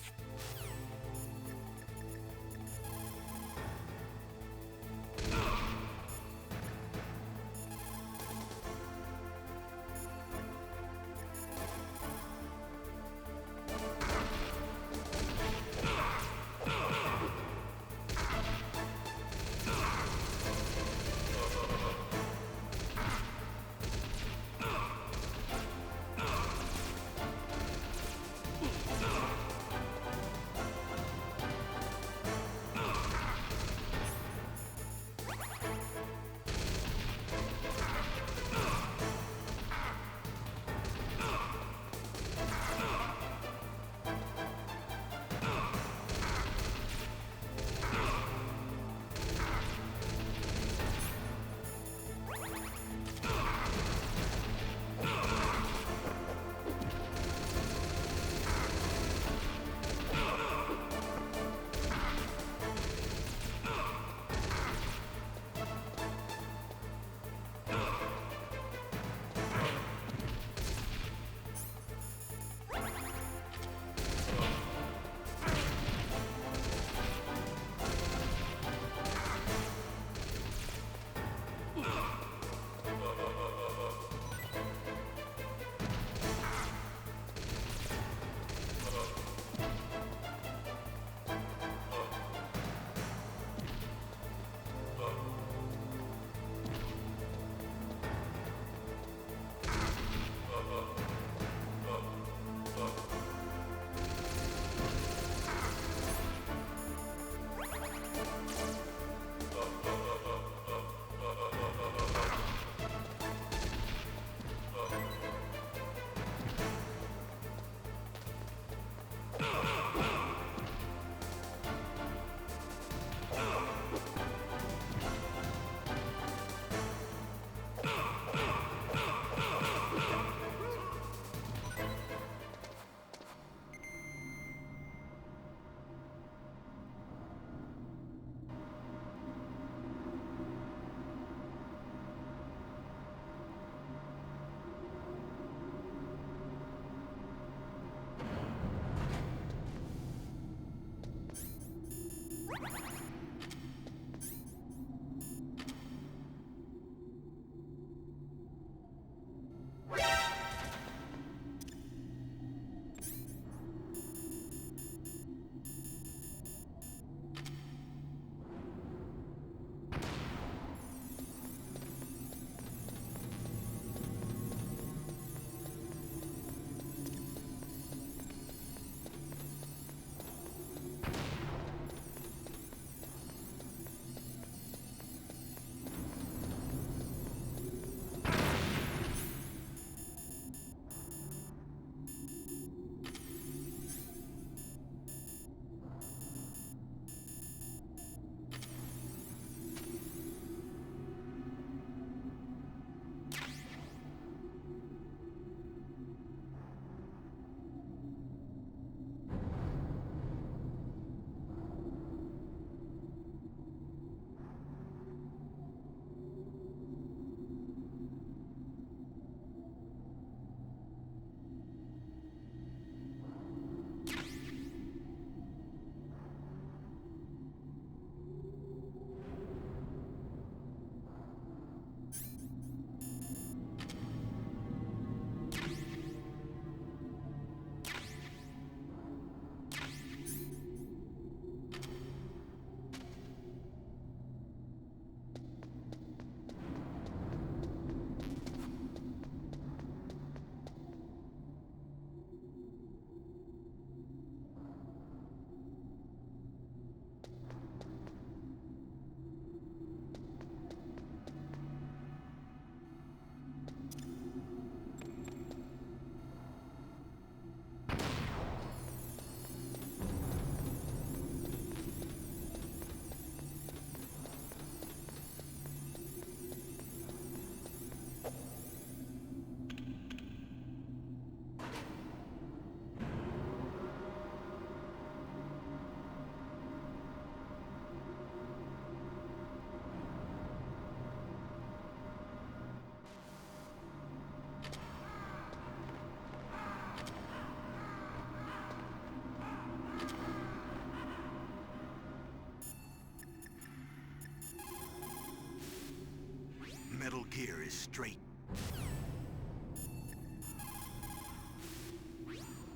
Speaker 3: Metal Gear is straight.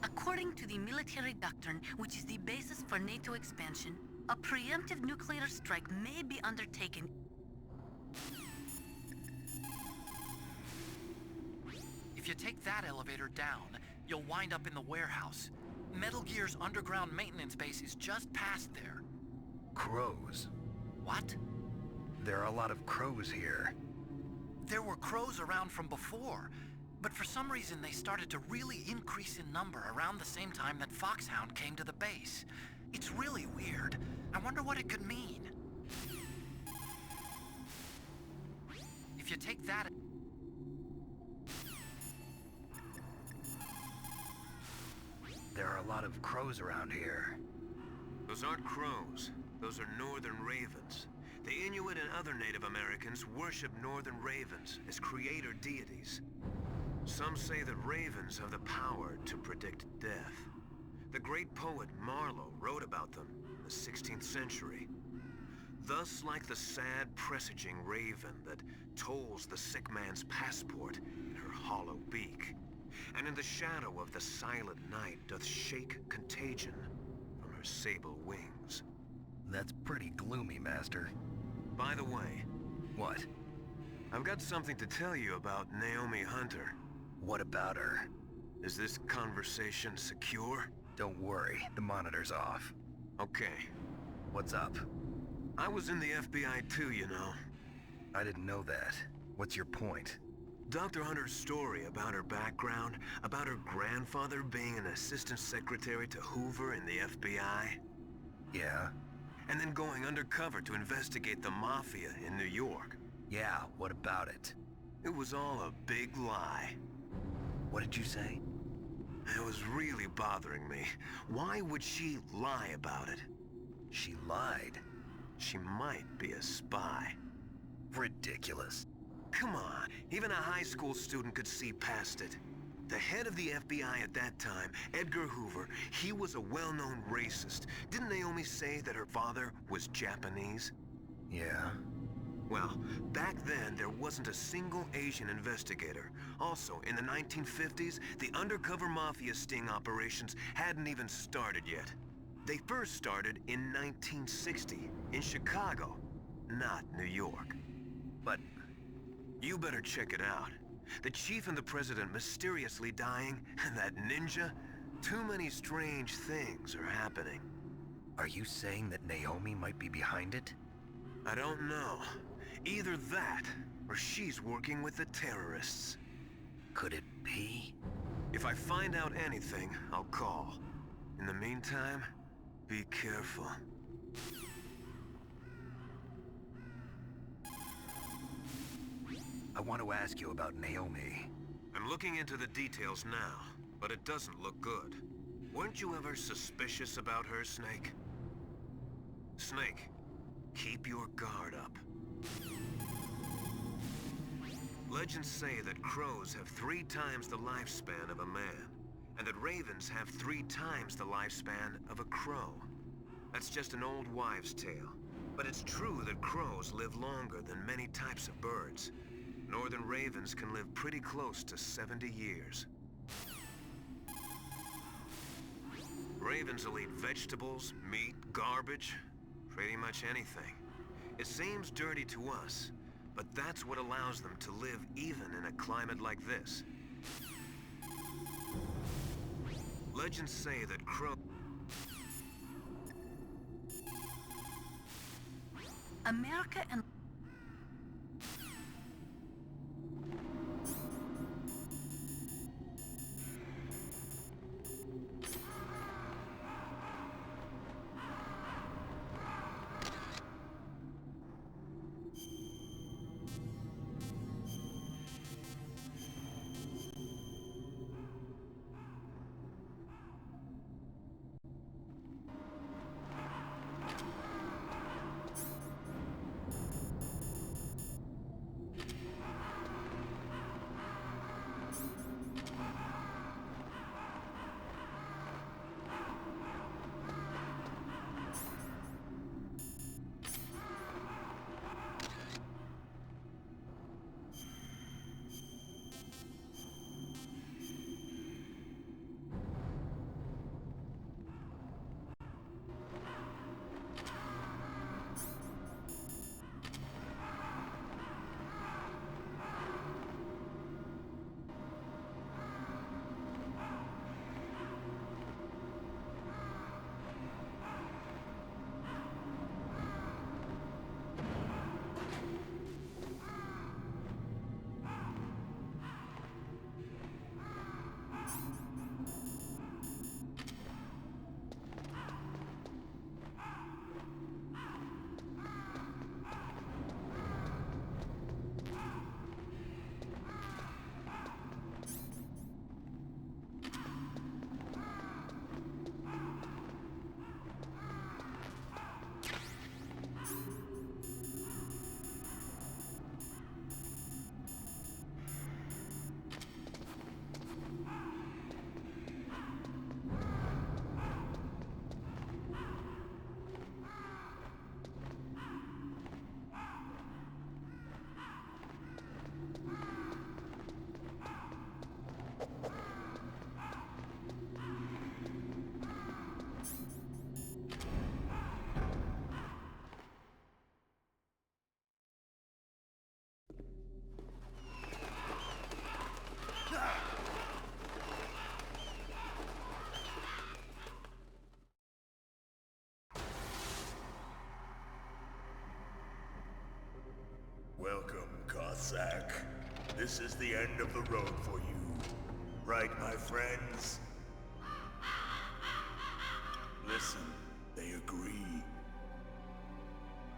Speaker 4: According to the military doctrine, which is the basis for NATO expansion, a preemptive nuclear strike may be undertaken.
Speaker 1: If you take that elevator down, you'll wind up in the warehouse. Metal Gear's underground maintenance base is just past there.
Speaker 2: Crows.
Speaker 1: What?
Speaker 2: There are a lot of crows here.
Speaker 1: There were crows around from before, but for some reason they started to really increase in number around the same time that Foxhound came to the base. It's really weird. I wonder what it could mean. If you take that...
Speaker 2: There are a lot of crows around here.
Speaker 6: Those aren't crows. Those are northern ravens. The Inuit and other Native Americans worship northern ravens as creator deities. Some say that ravens have the power to predict death. The great poet Marlowe wrote about them in the 16th century. Thus, like the sad presaging raven that tolls the sick man's passport in her hollow beak, and in the shadow of the silent night doth shake contagion from her sable wings.
Speaker 2: That's pretty gloomy, Master.
Speaker 6: By the way,
Speaker 2: What?
Speaker 6: I've got something to tell you about Naomi Hunter.
Speaker 2: What about her?
Speaker 6: Is this conversation secure?
Speaker 2: Don't worry, the monitor's off.
Speaker 6: Okay.
Speaker 2: What's up?
Speaker 6: I was in the FBI too, you know.
Speaker 2: I didn't know that. What's your point?
Speaker 6: Dr. Hunter's story about her background, about her grandfather being an assistant secretary to Hoover in the FBI,
Speaker 2: Yeah?
Speaker 6: and then going undercover to investigate the Mafia in New York.
Speaker 2: Yeah, what about it?
Speaker 6: It was all a big lie.
Speaker 2: What did you say?
Speaker 6: It was really bothering me. Why would she lie about it?
Speaker 2: She lied.
Speaker 6: She might be a spy.
Speaker 2: Ridiculous.
Speaker 6: Come on, even a high school student could see past it. The head of the FBI at that time, Edgar Hoover, he was a well-known racist. Didn't Naomi say that her father was Japanese?
Speaker 2: Yeah?
Speaker 6: Well, back then, there wasn't a single Asian investigator. Also, in the 1950s, the undercover mafia sting operations hadn't even started yet. They first started in 1960, in Chicago, not New York.
Speaker 2: But
Speaker 6: You better check it out. The chief and the president mysteriously dying, and that ninja. Too many strange things are happening.
Speaker 2: are you saying that Naomi might be behind it?
Speaker 6: I don't know. Either that, or she's working with the terrorists.
Speaker 2: Could it be?
Speaker 6: If I find out anything, I'll call. In the meantime, be careful.
Speaker 2: I want to ask you about Naomi.
Speaker 6: I'm looking into the details now, but it doesn't look good. Weren't you ever suspicious about her, Snake? Snake, keep your guard up. Legends say that crows have 3 times the lifespan of a man, and that ravens have 3 times the lifespan of a crow. That's just an old wives' tale. But it's true that crows live longer than many types of birds. Northern ravens can live pretty close to 70 years. Ravens will eat vegetables, meat, garbage, pretty much anything. It seems dirty to us, but that's what allows them to live even in a climate like this. Legends say that crows...
Speaker 4: America and
Speaker 10: sack. This is the end of the road for you. Right, my friends? Listen, they agree.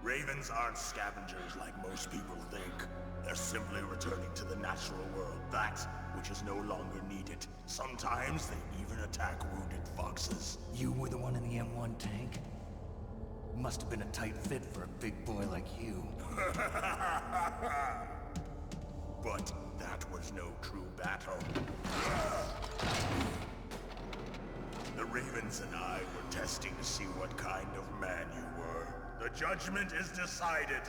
Speaker 10: Ravens aren't scavengers like most people think. They're simply returning to the natural world, that which is no longer needed. Sometimes they even attack wounded foxes.
Speaker 2: You were the one in the M1 tank? Must have been a tight fit for a big boy like you.
Speaker 10: But that was no true battle. The Ravens and I were testing to see what kind of man you were. The judgment is decided.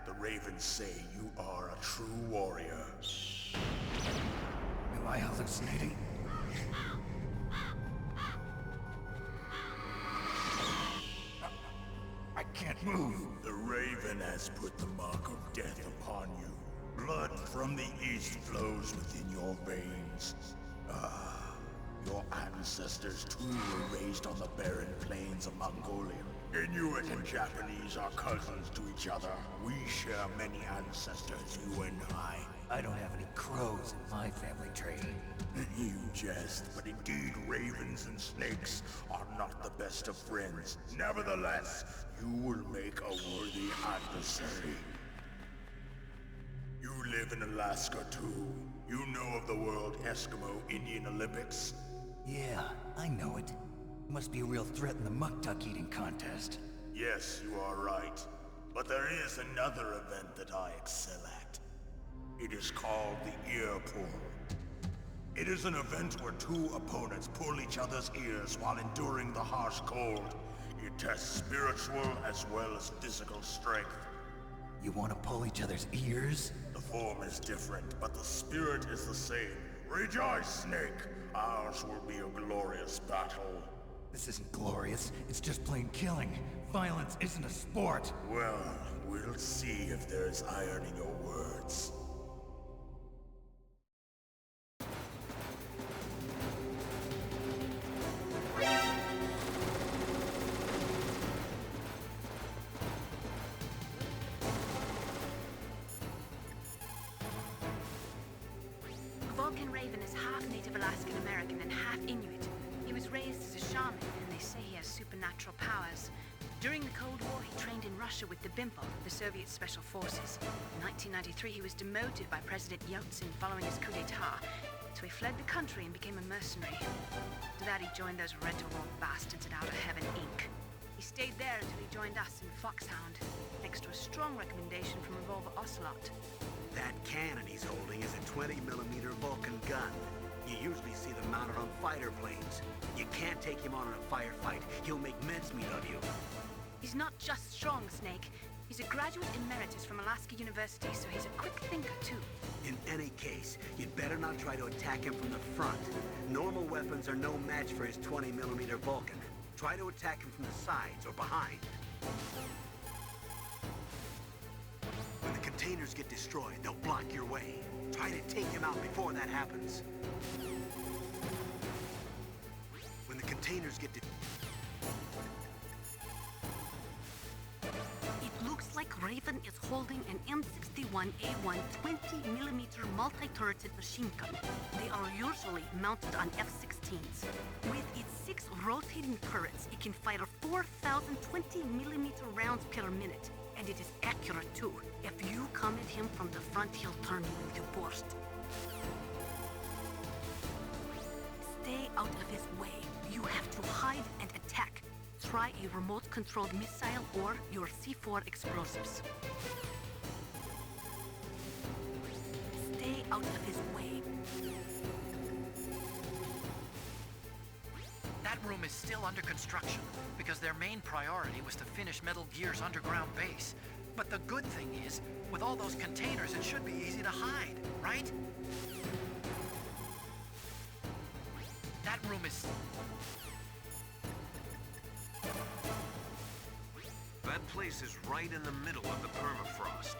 Speaker 10: The Ravens say you are a true warrior.
Speaker 2: Am I hallucinating? I can't move.
Speaker 10: The Raven has put the mark of death upon you. Blood from the east flows within your veins. Ah, your ancestors too were raised on the barren plains of Mongolia. Inuit and Japanese are cousins to each other. We share many ancestors, you and I.
Speaker 2: I don't have any crows in my family tree.
Speaker 10: You jest, but indeed ravens and snakes are not the best of friends. Nevertheless, you will make a worthy adversary. You live in Alaska too. You know of the World Eskimo Indian Olympics?
Speaker 2: Yeah, I know it. Must be a real threat in the muck-duck eating contest.
Speaker 10: Yes, you are right. But there is another event that I excel at. It is called the ear pull. It is an event where two opponents pull each other's ears while enduring the harsh cold. It tests spiritual as well as physical strength.
Speaker 2: You want to pull each other's ears?
Speaker 10: The form is different, but the spirit is the same. Rejoice, Snake! Ours will be a glorious battle.
Speaker 2: This isn't glorious, it's just plain killing. Violence isn't a sport.
Speaker 10: Well, we'll see if there's iron in your words.
Speaker 4: Vulcan Raven is half Native Alaskan American and half Inuit. He was raised as a shaman, and they say he has supernatural powers. During the Cold War, he trained in Russia with the BIMPO, the Soviet Special Forces. In 1993, he was demoted by President Yeltsin following his coup d'etat, so he fled the country and became a mercenary. After that, he joined those rent-a-war bastards at Outer Heaven, Inc. He stayed there until he joined us in Foxhound, thanks to a strong recommendation from Revolver Ocelot.
Speaker 3: That cannon he's holding is a 20mm Vulcan gun. You usually see them mounted on fighter planes. You can't take him on in a firefight. He'll make mincemeat of you.
Speaker 4: He's not just strong, Snake. He's a graduate emeritus from Alaska University, so he's a quick thinker, too.
Speaker 3: In any case, you'd better not try to attack him from the front. Normal weapons are no match for his 20mm Vulcan. Try to attack him from the sides or behind. When the containers get destroyed, they'll block your way. Try to take him out before that happens. When the containers get
Speaker 4: It looks like Raven is holding an M61A1 20mm multi-turreted machine gun. They are usually mounted on F-16s. With its 6 rotating turrets, it can fire 4,000 20mm rounds per minute. And it is accurate too. If you come at him from the front, he'll turn you into burst. Stay out of his way. You have to hide and attack. Try a remote-controlled missile or your C4 explosives. Stay out of his way.
Speaker 1: That room is still under construction because their main priority was to finish Metal Gear's underground base. But the good thing is, with all those containers, it should be easy to hide, right? That room is...
Speaker 6: That place is right in the middle of the permafrost.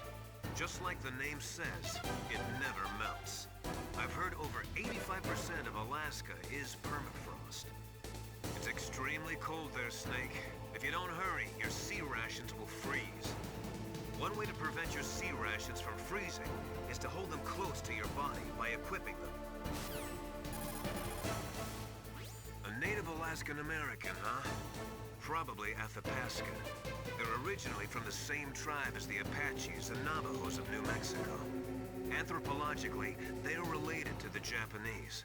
Speaker 6: Just like the name says, it never melts. I've heard over 85% of Alaska is permafrost. It's extremely cold there, Snake. If you don't hurry, your sea rations will freeze. One way to prevent your sea rations from freezing is to hold them close to your body by equipping them. A native Alaskan American, huh? Probably Athabasca. They're originally from the same tribe as the Apaches and Navajos of New Mexico. Anthropologically, they're related to the Japanese.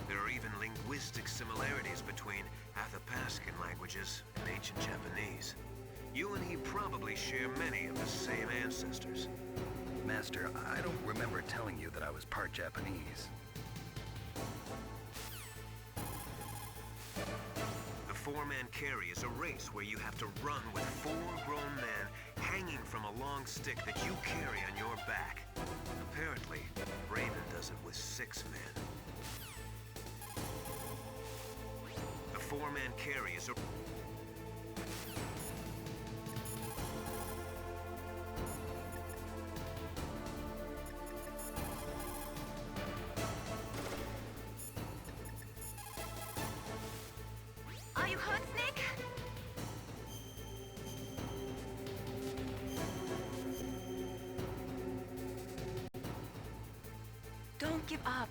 Speaker 6: There are even linguistic similarities between Athapascan languages and ancient Japanese. You and he probably share many of the same ancestors.
Speaker 2: Master, I don't remember telling you that I was part Japanese.
Speaker 6: The four-man carry is a race where you have to run with 4 grown men hanging from a long stick that you carry on your back. Apparently, Raven does it with 6 men. The four-man carry is a...
Speaker 5: Are you hurt, Snake? Don't give up.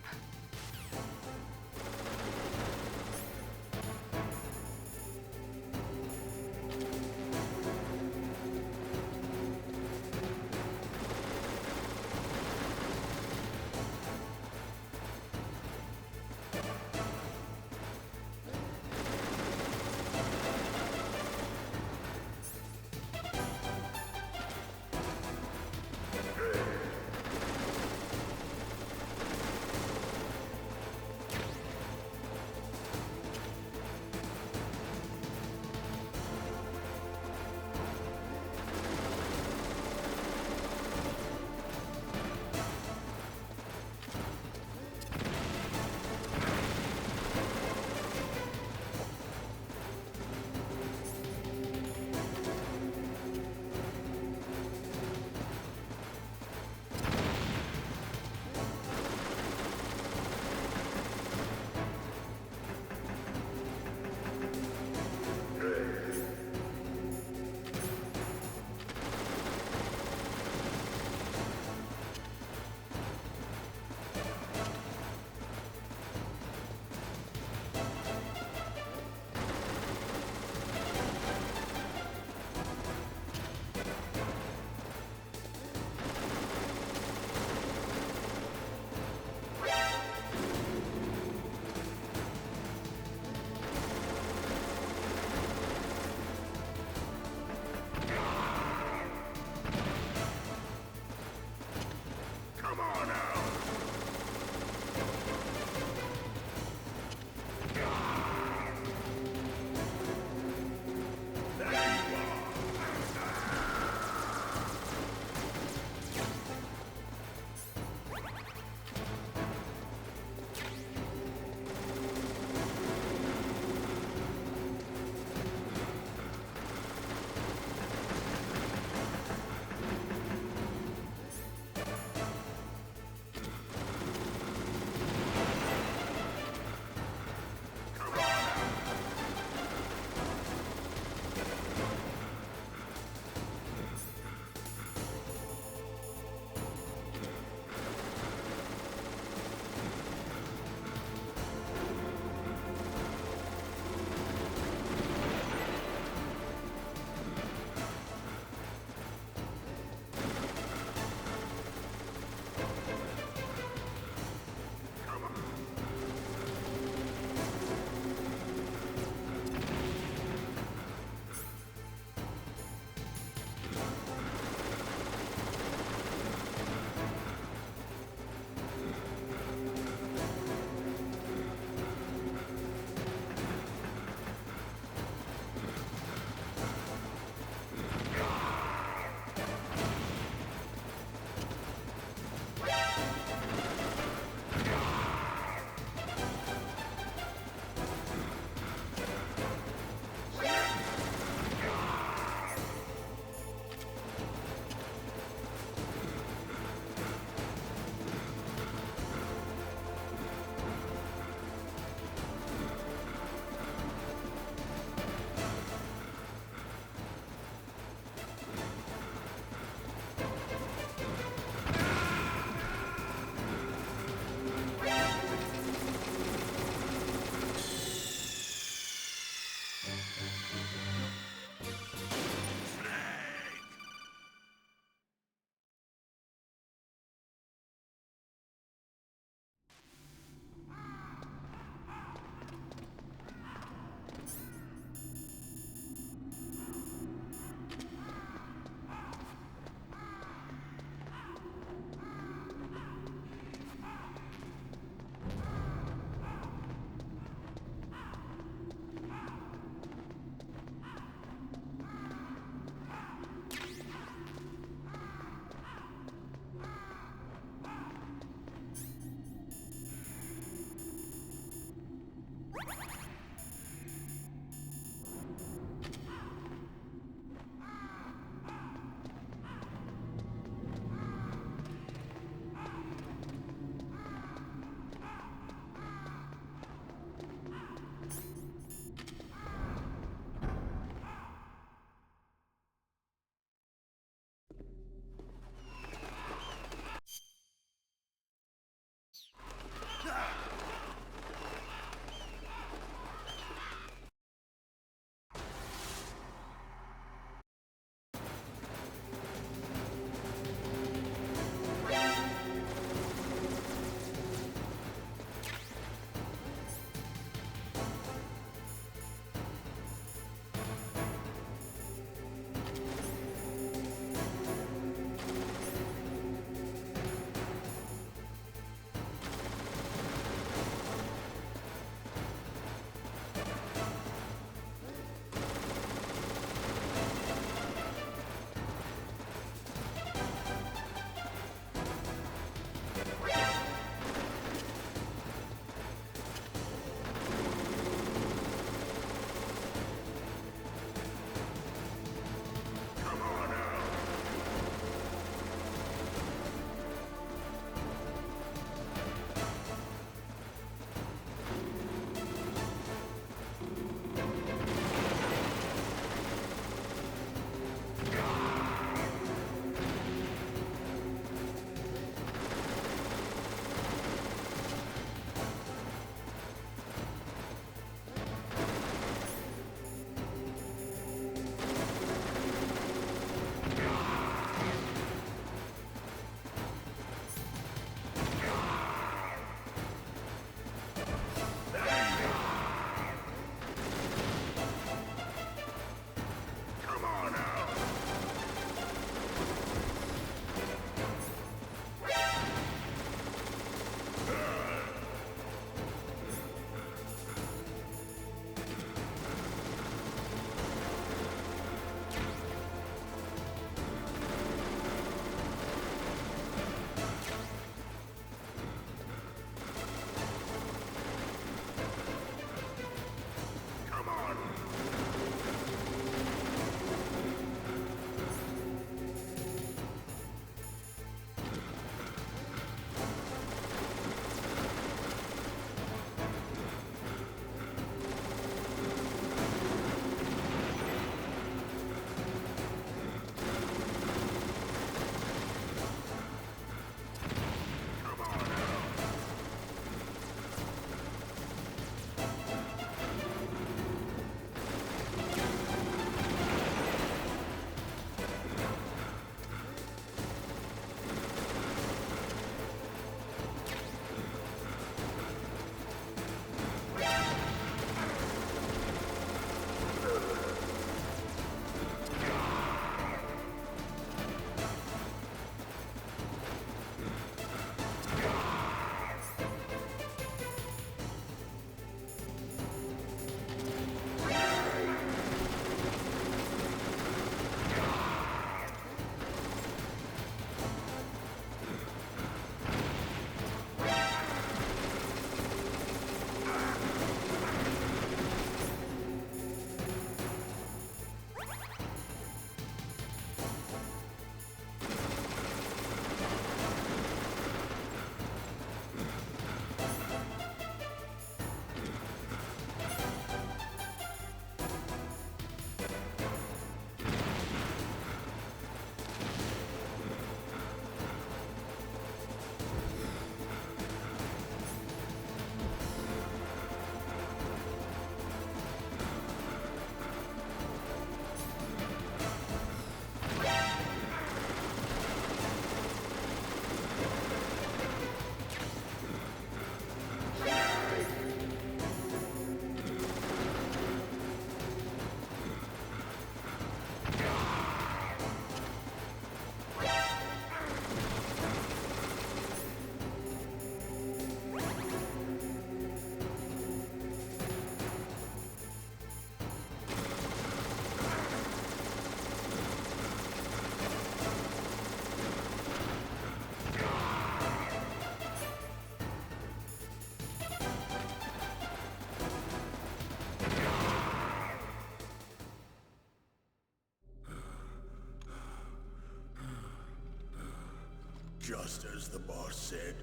Speaker 10: Just as the boss said,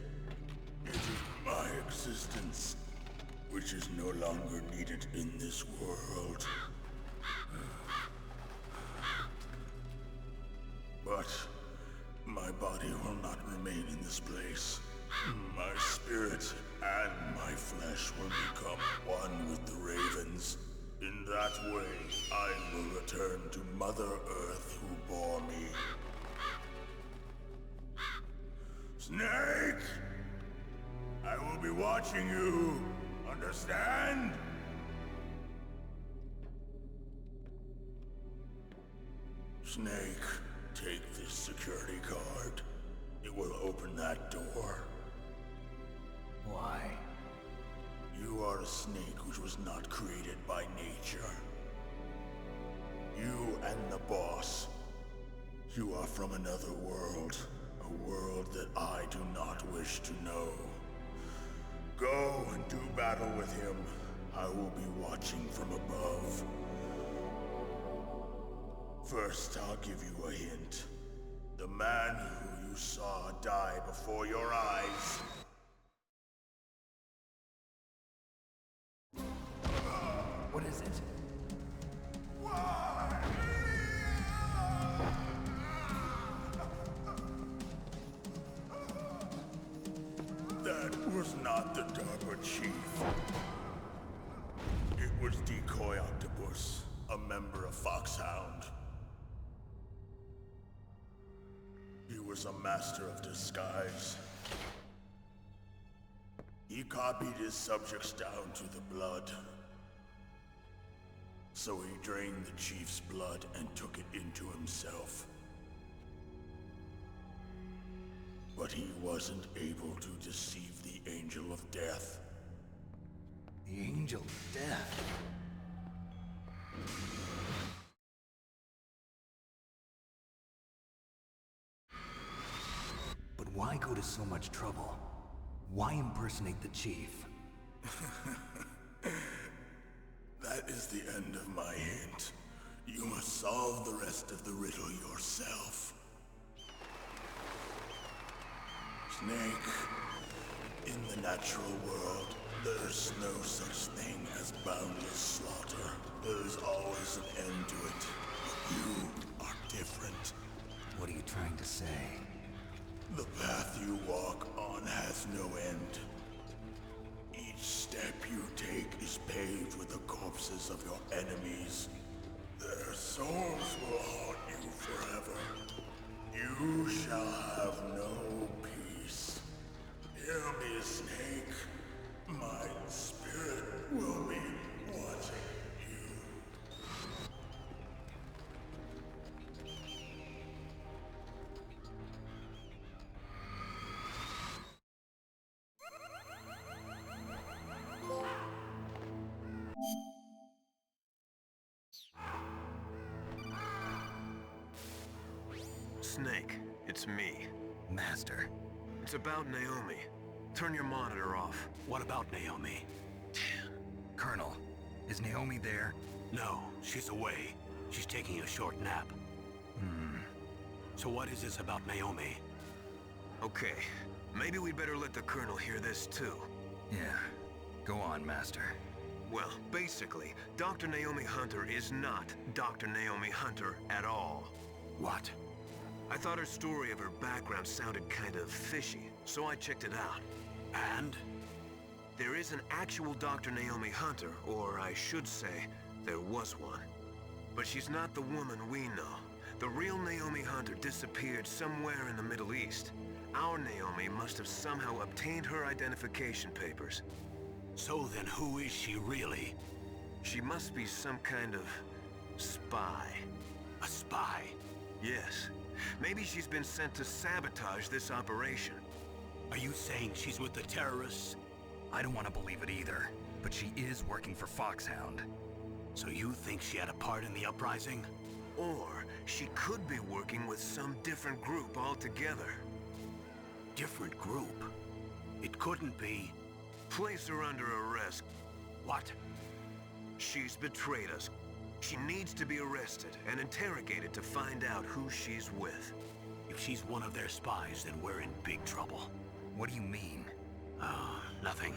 Speaker 10: it is my existence which is no longer needed in this world. But my body will not remain in this place. My spirit and my flesh will become one with the ravens. In that way, I will return to Mother Earth who bore me. Snake! I will be watching you. Understand? Snake, take this security card. It will open that door.
Speaker 8: Why?
Speaker 10: You are a snake which was not created by nature. You and the boss. You are from another world. A world that I do not wish to know. Go and do battle with him. I will be watching from above. First, I'll give you a hint. The man who you saw die before your eyes.
Speaker 8: What is it?
Speaker 10: That was not the DARPA chief. It was Decoy Octopus, a member of Foxhound. He was a master of disguise. He copied his subjects down to the blood. So he drained the chief's blood and took it into himself. But he wasn't able to deceive the Angel of Death.
Speaker 8: The Angel of Death? But why go to so much trouble? Why impersonate the chief?
Speaker 10: That is the end of my hint. You must solve the rest of the riddle yourself. Snake, in the natural world, there's no such thing as boundless slaughter. There is always an end to it. But you are different.
Speaker 8: What are you trying to say?
Speaker 10: The path you walk on has no end. Each step you take is paved with the corpses of your enemies. Their souls will haunt you forever. You shall have no peace. Hear me, Snake. My spirit will be watching you.
Speaker 6: Snake, it's me.
Speaker 2: Master.
Speaker 6: It's about Naomi. Turn your monitor off.
Speaker 3: What about Naomi?
Speaker 2: Colonel, is Naomi there?
Speaker 3: No, she's away. She's taking a short nap. So what is this about Naomi?
Speaker 6: Okay, maybe we'd better let the Colonel hear this too.
Speaker 2: Yeah. Go on, Master.
Speaker 6: Well, basically, Dr. Naomi Hunter is not Dr. Naomi Hunter at all.
Speaker 3: What?
Speaker 6: I thought her story of her background sounded kind of fishy, so I checked it out.
Speaker 3: And?
Speaker 6: There is an actual Dr. Naomi Hunter, or I should say, there was one. But she's not the woman we know. The real Naomi Hunter disappeared somewhere in the Middle East. Our Naomi must have somehow obtained her identification papers.
Speaker 3: So then who is she really?
Speaker 6: She must be some kind of spy.
Speaker 3: A spy?
Speaker 6: Yes. Maybe she's been sent to sabotage this operation.
Speaker 3: Are you saying she's with the terrorists?
Speaker 2: I don't want to believe it either, but she is working for Foxhound.
Speaker 3: So you think she had a part in the uprising?
Speaker 6: Or she could be working with some different group altogether.
Speaker 3: Different group? It couldn't be.
Speaker 6: Place her under arrest.
Speaker 3: What?
Speaker 6: She's betrayed us. She needs to be arrested and interrogated to find out who she's with.
Speaker 3: You If she's one of their spies, then we're in big trouble.
Speaker 2: What do you mean?
Speaker 3: Nothing.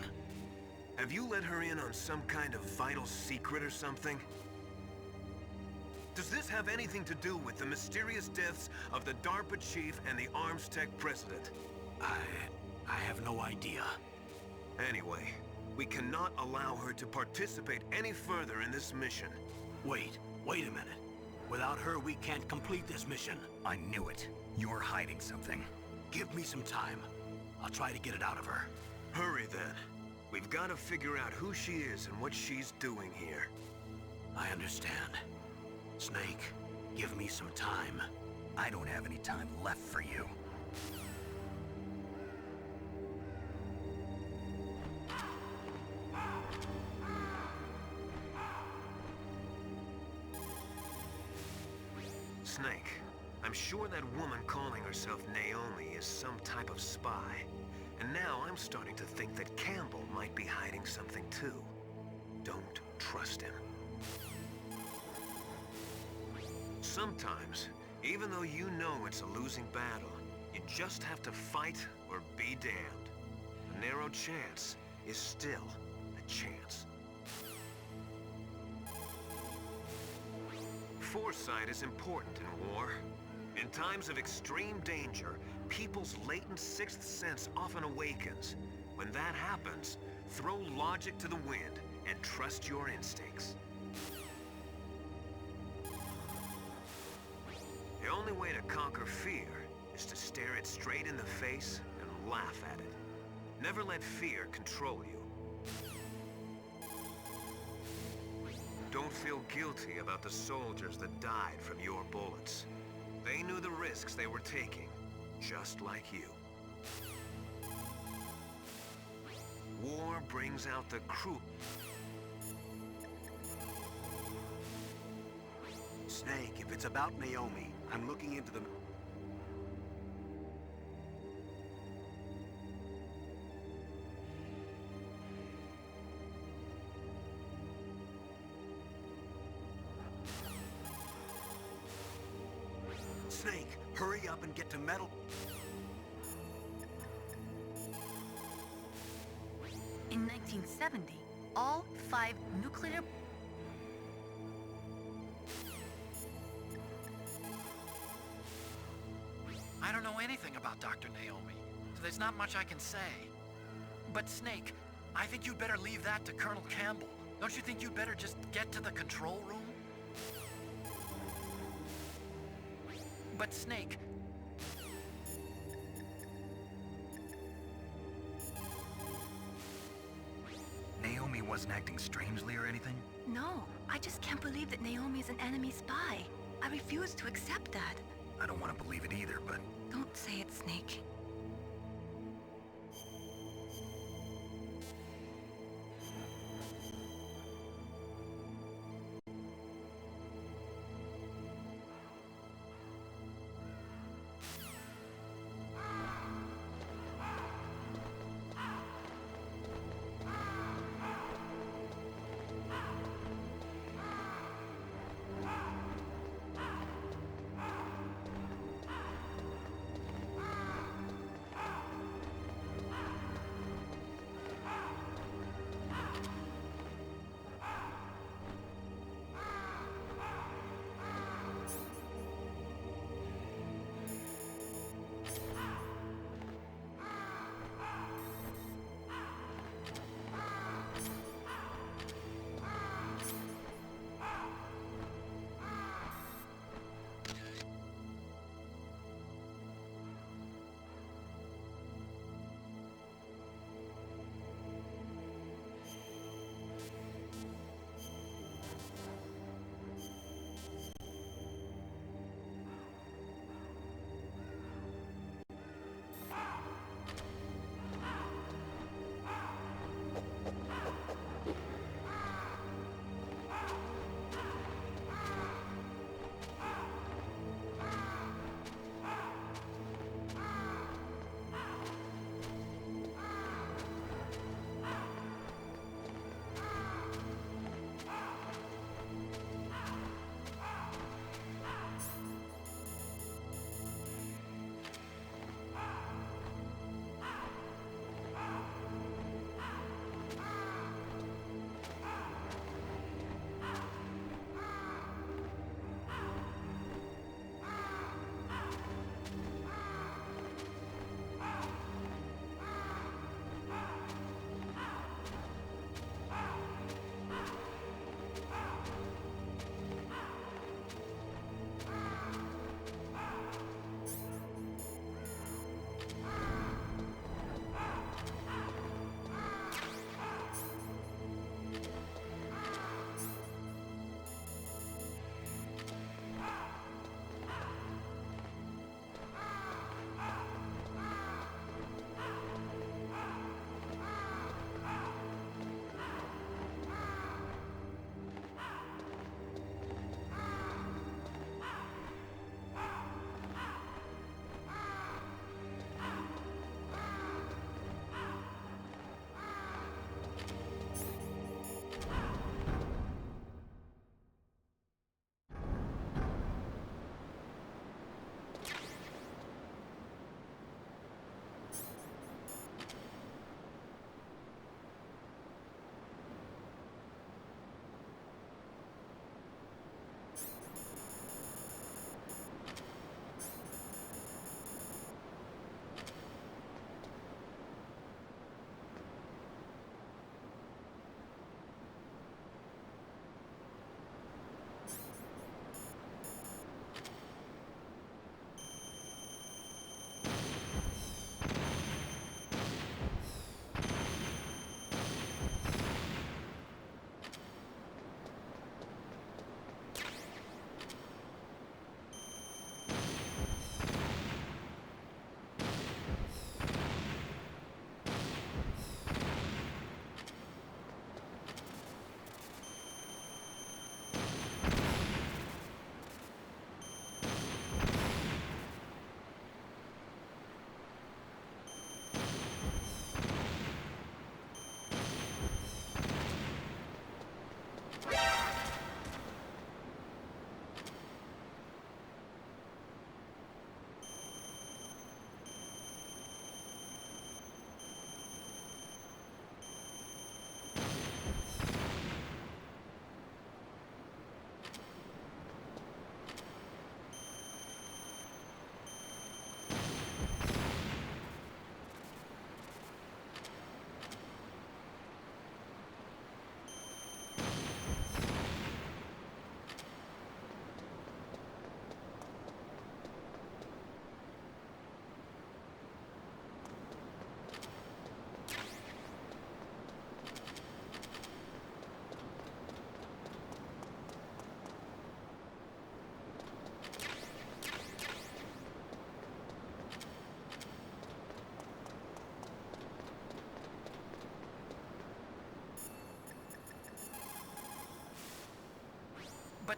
Speaker 6: Have you let her in on some kind of vital secret or something? Does this have anything to do with the mysterious deaths of the DARPA chief and the Arms Tech president?
Speaker 3: I have no idea.
Speaker 6: Anyway, we cannot allow her to participate any further in this mission.
Speaker 3: Wait a minute. Without her, we can't complete this mission.
Speaker 2: I knew it. You're hiding something.
Speaker 3: Give me some time. I'll try to get it out of her.
Speaker 6: Hurry then. We've got to figure out who she is and what she's doing here.
Speaker 3: I understand. Snake, give me some time.
Speaker 2: I don't have any time left for you.
Speaker 6: Snake, I'm sure that woman calling herself Naomi is some type of spy. And now I'm starting to think that Campbell might be hiding something too. Don't trust him. Sometimes, even though you know it's a losing battle, you just have to fight or be damned. A narrow chance is still a chance. Foresight is important in war. In times of extreme danger, people's latent sixth sense often awakens. When that happens, throw logic to the wind and trust your instincts. The only way to conquer fear is to stare it straight in the face and laugh at it. Never let fear control you. Don't feel guilty about the soldiers that died from your bullets. They knew the risks they were taking, just like you. War brings out the cruel.
Speaker 3: Snake, if it's about Naomi, I'm looking into the... Snake, hurry up and get to metal...
Speaker 4: In 1970, all 5 nuclear...
Speaker 1: I don't know anything about Dr. Naomi, so there's not much I can say. But Snake, I think you'd better leave that to Colonel Campbell. Don't you think you'd better just get to the control room? But Snake...
Speaker 2: Naomi wasn't acting strangely or anything?
Speaker 5: No, I just can't believe that Naomi is an enemy spy. I refuse to accept that.
Speaker 2: I don't want to believe it either, but...
Speaker 5: Don't say it, Snake.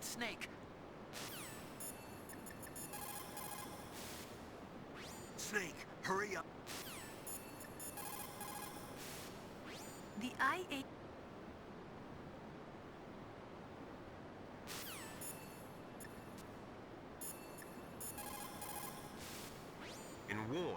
Speaker 1: that snake.
Speaker 3: Snake, hurry up.
Speaker 4: The IA...
Speaker 6: In war,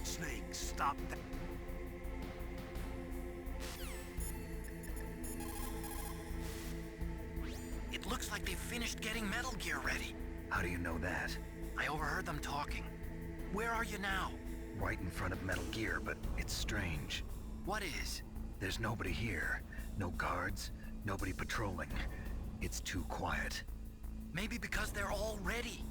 Speaker 3: Snake, stop that.
Speaker 1: It looks like they've finished getting Metal Gear ready.
Speaker 2: How do you know that?
Speaker 1: I overheard them talking. Where are you now?
Speaker 2: Right in front of Metal Gear, but it's strange.
Speaker 1: What is?
Speaker 2: There's nobody here. No guards, nobody patrolling. It's too quiet.
Speaker 1: Maybe because they're all ready.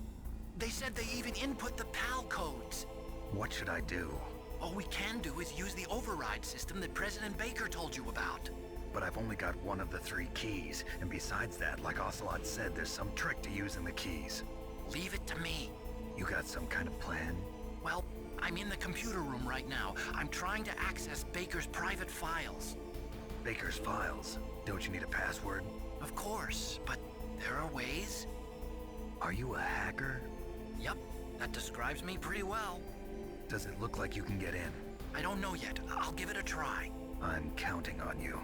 Speaker 1: They said they even input the PAL codes.
Speaker 2: What should I do?
Speaker 1: All we can do is use the override system that President Baker told you about.
Speaker 2: But I've only got one of the 3 keys, and besides that, like Ocelot said, there's some trick to using the keys.
Speaker 1: Leave it to me.
Speaker 2: You got some kind of plan?
Speaker 1: Well, I'm in the computer room right now. I'm trying to access Baker's private files.
Speaker 2: Baker's files? Don't you need a password?
Speaker 1: Of course, but there are ways.
Speaker 2: Are you a hacker?
Speaker 1: Yep, that describes me pretty well.
Speaker 2: Does it look like you can get in?
Speaker 1: I don't know yet. I'll give it a try.
Speaker 2: I'm counting on you.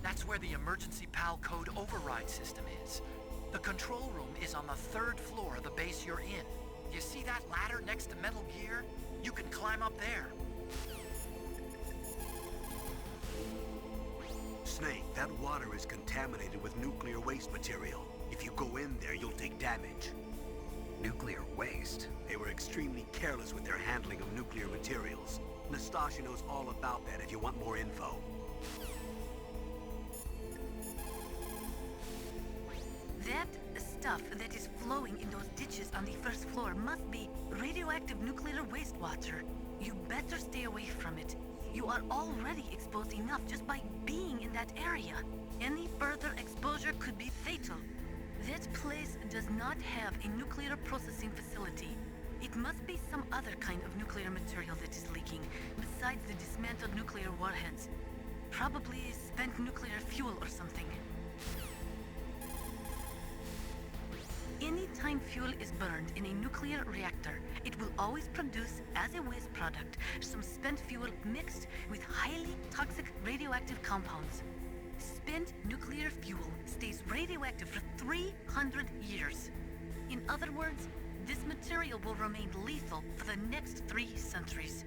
Speaker 1: That's where the emergency PAL code override system is. The control room is on the 3rd floor of the base you're in. You see that ladder next to Metal Gear? You can climb up there.
Speaker 3: Snake, that water is contaminated with nuclear waste material. If you go in there, you'll take damage.
Speaker 2: Nuclear waste?
Speaker 3: They were extremely careless with their handling of nuclear materials. Nastasha knows all about that if you want more info.
Speaker 4: That stuff that is flowing in those ditches on the 1st floor must be radioactive nuclear wastewater. You better stay away from it. You are already exposed enough just by being in that area. Any further exposure could be fatal. That place does not have a nuclear processing facility. It must be some other kind of nuclear material that is leaking, besides the dismantled nuclear warheads. Probably spent nuclear fuel or something. Anytime fuel is burned in a nuclear reactor, it will always produce, as a waste product, some spent fuel mixed with highly toxic radioactive compounds. Spent nuclear fuel stays radioactive for 300 years. In other words, this material will remain lethal for the next 3 centuries.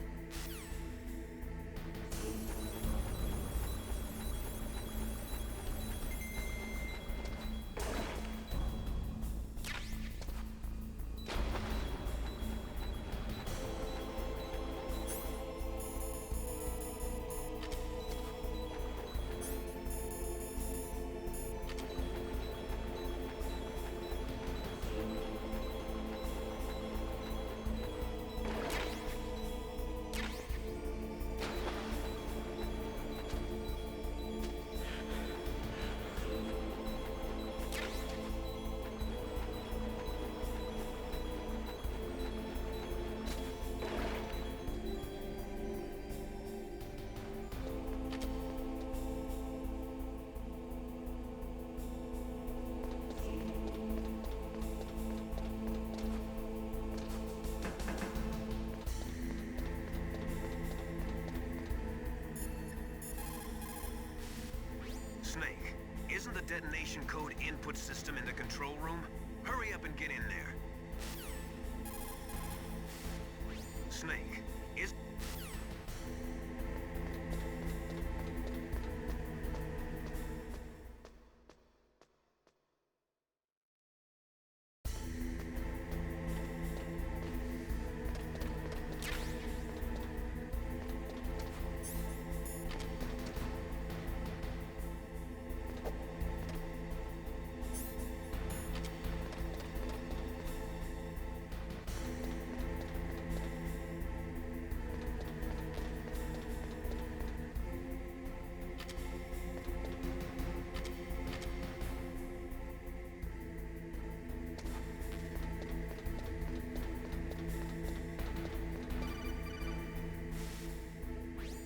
Speaker 6: detonation code input system in the control room? Hurry up and get in there. Snake, is...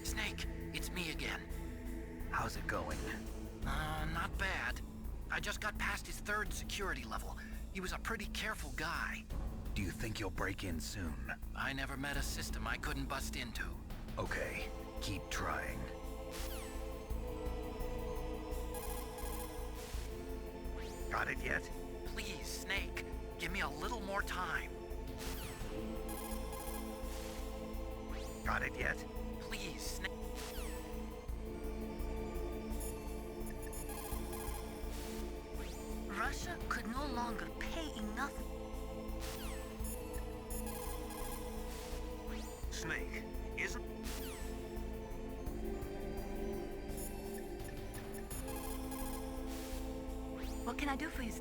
Speaker 1: Snake, it's me again.
Speaker 2: How's it going?
Speaker 1: Not bad. I just got past his 3rd security level. He was a pretty careful guy.
Speaker 2: Do you think you'll break in soon?
Speaker 1: I never met a system I couldn't bust into.
Speaker 2: Okay, keep trying. Got it yet?
Speaker 1: Please, Snake, give me a little more time.
Speaker 2: Got it yet?
Speaker 1: Please, Snake.
Speaker 4: Russia could no longer pay enough.
Speaker 6: Snake, isn't...
Speaker 4: What can I do for you?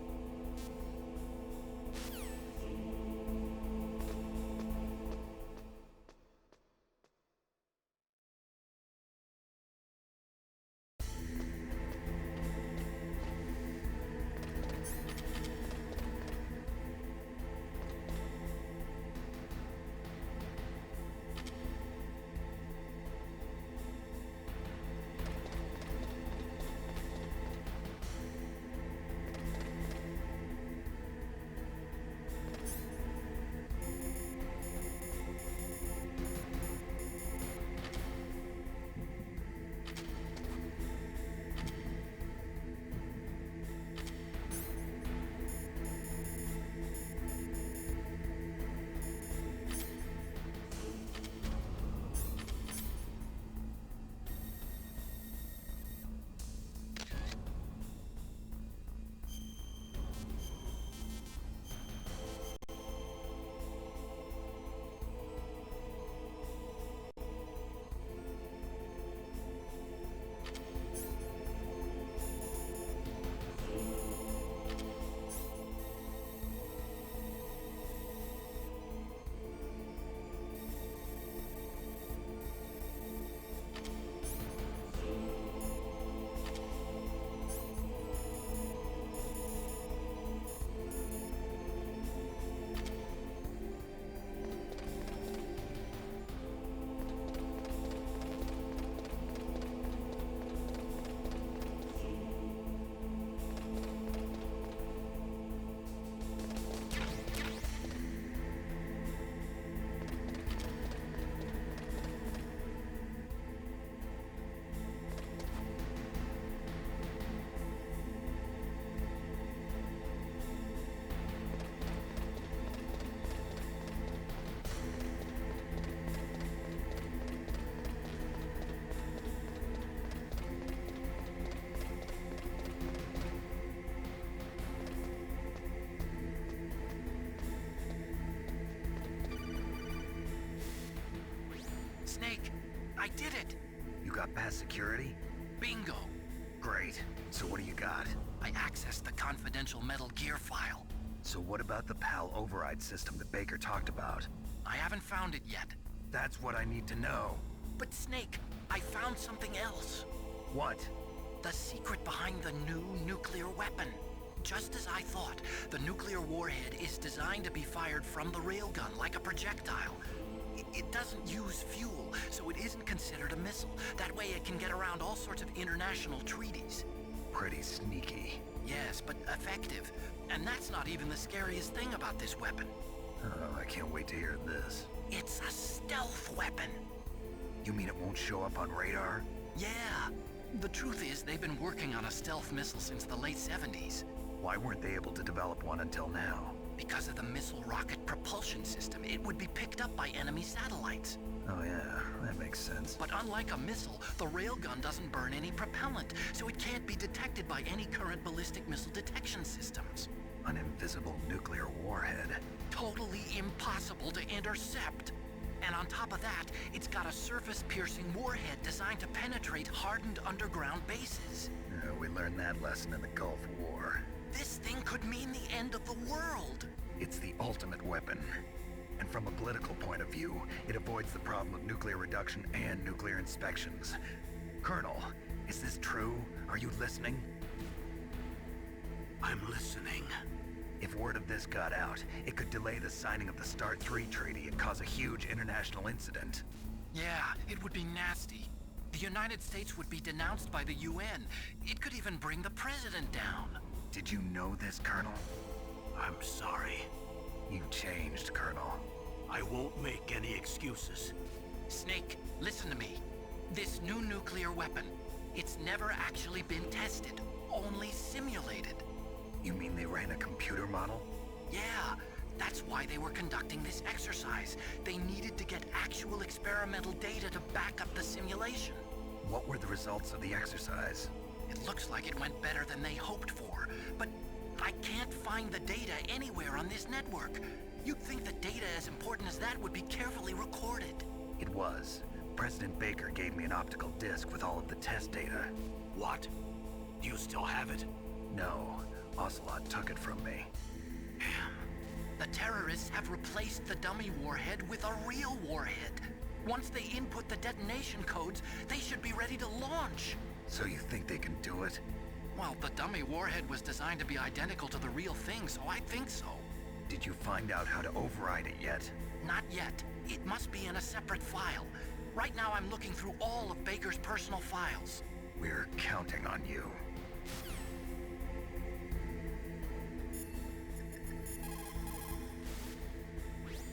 Speaker 1: Snake, I did it!
Speaker 2: You got past security?
Speaker 1: Bingo!
Speaker 2: Great. So what do you got?
Speaker 1: I accessed the confidential Metal Gear file.
Speaker 2: So what about the PAL override system that Baker talked about?
Speaker 1: I haven't found it yet.
Speaker 2: That's what I need to know.
Speaker 1: But Snake, I found something else.
Speaker 2: What?
Speaker 1: The secret behind the new nuclear weapon. Just as I thought, the nuclear warhead is designed to be fired from the railgun like a projectile. It doesn't use fuel, so it isn't considered a missile. That way it can get around all sorts of international treaties.
Speaker 2: Pretty sneaky.
Speaker 1: Yes, but effective. And that's not even the scariest thing about this weapon.
Speaker 2: Oh, I can't wait to hear this.
Speaker 1: It's a stealth weapon.
Speaker 2: You mean it won't show up on radar?
Speaker 1: Yeah. The truth is, they've been working on a stealth missile since the late 70s.
Speaker 2: Why weren't they able to develop one until now?
Speaker 1: Because of the missile rocket propulsion system, it would be picked up by enemy satellites.
Speaker 2: Oh yeah, that makes sense.
Speaker 1: But unlike a missile, the railgun doesn't burn any propellant, so it can't be detected by any current ballistic missile detection systems.
Speaker 2: An invisible nuclear warhead.
Speaker 1: Totally impossible to intercept. And on top of that, it's got a surface-piercing warhead designed to penetrate hardened underground bases.
Speaker 2: We learned that lesson in the Gulf War.
Speaker 1: This thing could mean the end of the world.
Speaker 2: It's the ultimate weapon. And from a political point of view, it avoids the problem of nuclear reduction and nuclear inspections. Colonel, is this true? Are you listening?
Speaker 3: I'm listening.
Speaker 2: If word of this got out, it could delay the signing of the START 3 treaty and cause a huge international incident.
Speaker 1: Yeah, it would be nasty. The United States would be denounced by the UN. It could even bring the president down.
Speaker 2: Did you know this, Colonel?
Speaker 3: I'm sorry.
Speaker 2: You changed, Colonel.
Speaker 3: I won't make any excuses.
Speaker 1: Snake, listen to me. This new nuclear weapon, it's never actually been tested, only simulated.
Speaker 2: You mean they ran a computer model?
Speaker 1: Yeah, that's why they were conducting this exercise. They needed to get actual experimental data to back up the simulation.
Speaker 2: What were the results of the exercise?
Speaker 1: It looks like it went better than they hoped for, but I can't find the data anywhere on this network. You'd think that data as important as that would be carefully recorded.
Speaker 2: It was. President Baker gave me an optical disc with all of the test data.
Speaker 3: What? Do you still have it?
Speaker 2: No. Ocelot took it from me.
Speaker 1: Damn. The terrorists have replaced the dummy warhead with a real warhead. Once they input the detonation codes, they should be ready to launch.
Speaker 2: So you think they can do it?
Speaker 1: Well, the dummy warhead was designed to be identical to the real thing, so I think so.
Speaker 2: Did you find out how to override it yet?
Speaker 1: Not yet. It must be in a separate file. Right now I'm looking through all of Baker's personal files.
Speaker 2: We're counting on you.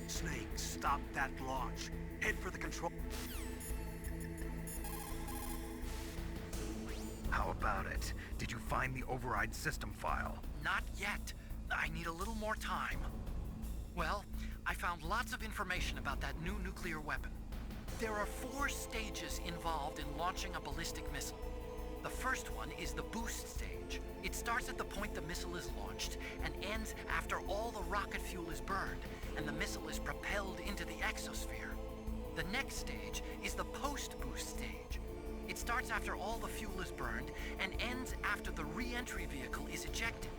Speaker 3: Snake, stop that launch. Head for the control.
Speaker 2: How about it? Did you find the override system file?
Speaker 1: Not yet. I need a little more time. Well, I found lots of information about that new nuclear weapon. There are 4 stages involved in launching a ballistic missile. The first one is the boost stage. It starts at the point the missile is launched and ends after all the rocket fuel is burned and the missile is propelled into the exosphere. The next stage is the post-boost stage. It starts after all the fuel is burned and ends after the re-entry vehicle is ejected.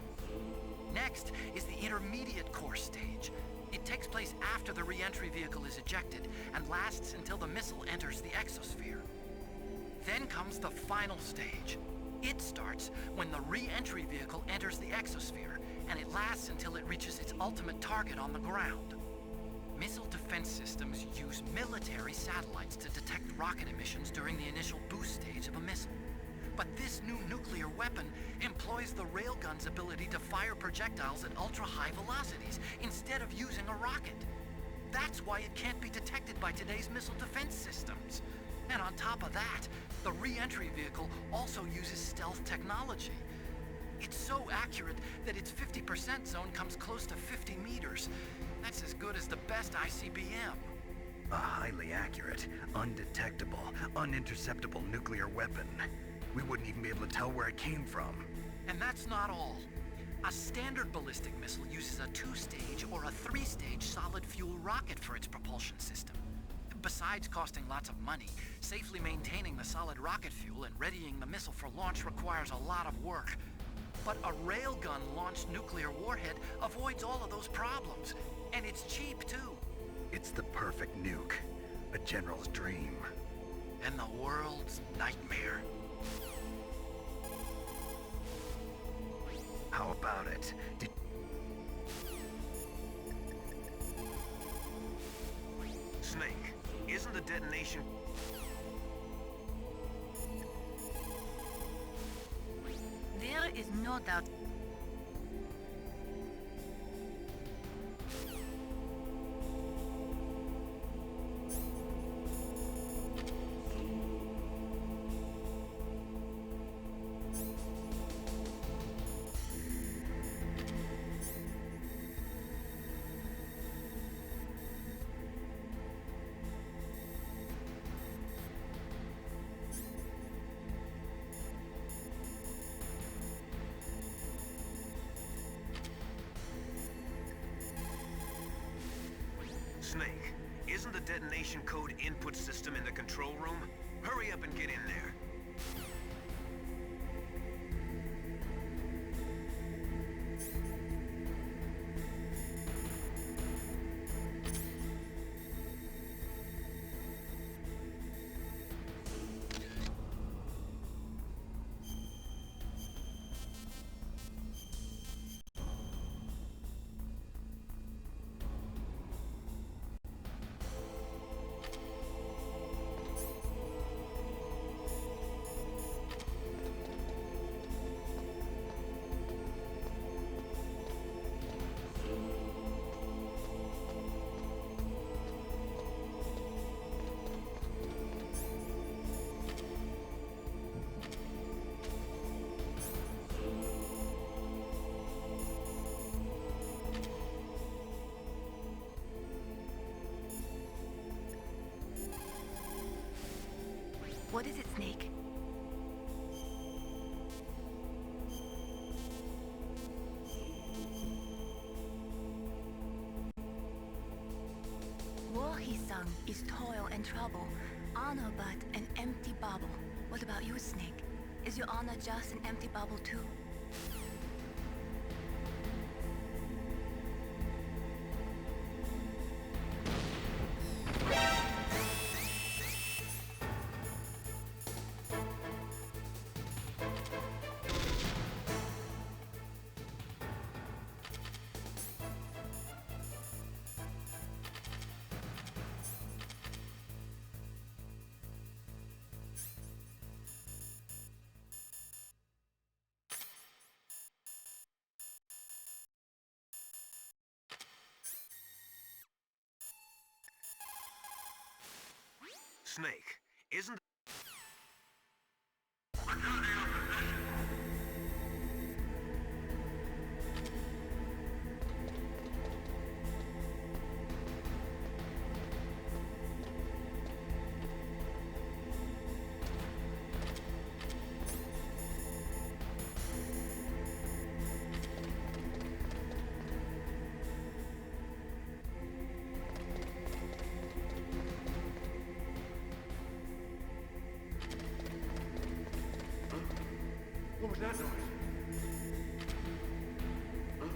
Speaker 1: Next is the intermediate course stage. It takes place after the re-entry vehicle is ejected and lasts until the missile enters the exosphere. Then comes the final stage. It starts when the re-entry vehicle enters the exosphere, and it lasts until it reaches its ultimate target on the ground. Missile defense systems use military satellites to detect rocket emissions during the initial boost stage of a missile. But this new nuclear weapon employs the railgun's ability to fire projectiles at ultra-high velocities instead of using a rocket. That's why it can't be detected by today's missile defense systems. And on top of that, the re-entry vehicle also uses stealth technology. It's so accurate that its 50% zone comes close to 50 meters. That's as good as the best ICBM.
Speaker 2: A highly accurate, undetectable, uninterceptable nuclear weapon. We wouldn't even be able to tell where it came from.
Speaker 1: And that's not all. A standard ballistic missile uses a 2-stage or a 3-stage solid fuel rocket for its propulsion system. Besides costing lots of money, safely maintaining the solid rocket fuel and readying the missile for launch requires a lot of work. But a railgun-launched nuclear warhead avoids all of those problems. And it's cheap, too.
Speaker 2: It's the perfect nuke. A general's dream.
Speaker 1: And the world's nightmare.
Speaker 2: How about it?
Speaker 6: Snake, isn't the detonation...
Speaker 4: There is no doubt.
Speaker 6: Snake, isn't the detonation code input system in the control room? Hurry up and get in there.
Speaker 5: What is it, Snake? War, he sung, is toil and trouble, honor but an empty bubble. What about you, Snake? Is your honor just an empty bubble too?
Speaker 6: Snake, isn't...
Speaker 9: What was that noise? Huh?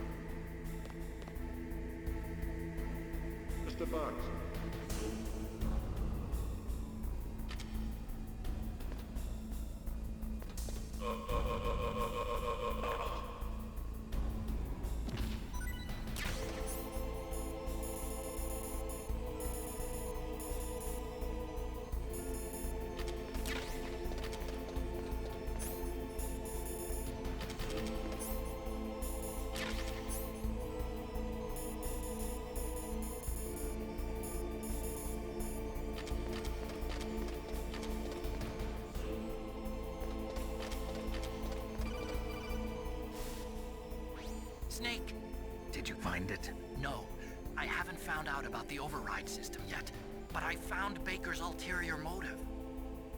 Speaker 9: Mr. Bugs.
Speaker 1: Snake,
Speaker 2: Did you find it?
Speaker 1: no. I haven't found out about the override system yet, but I found Baker's ulterior motive.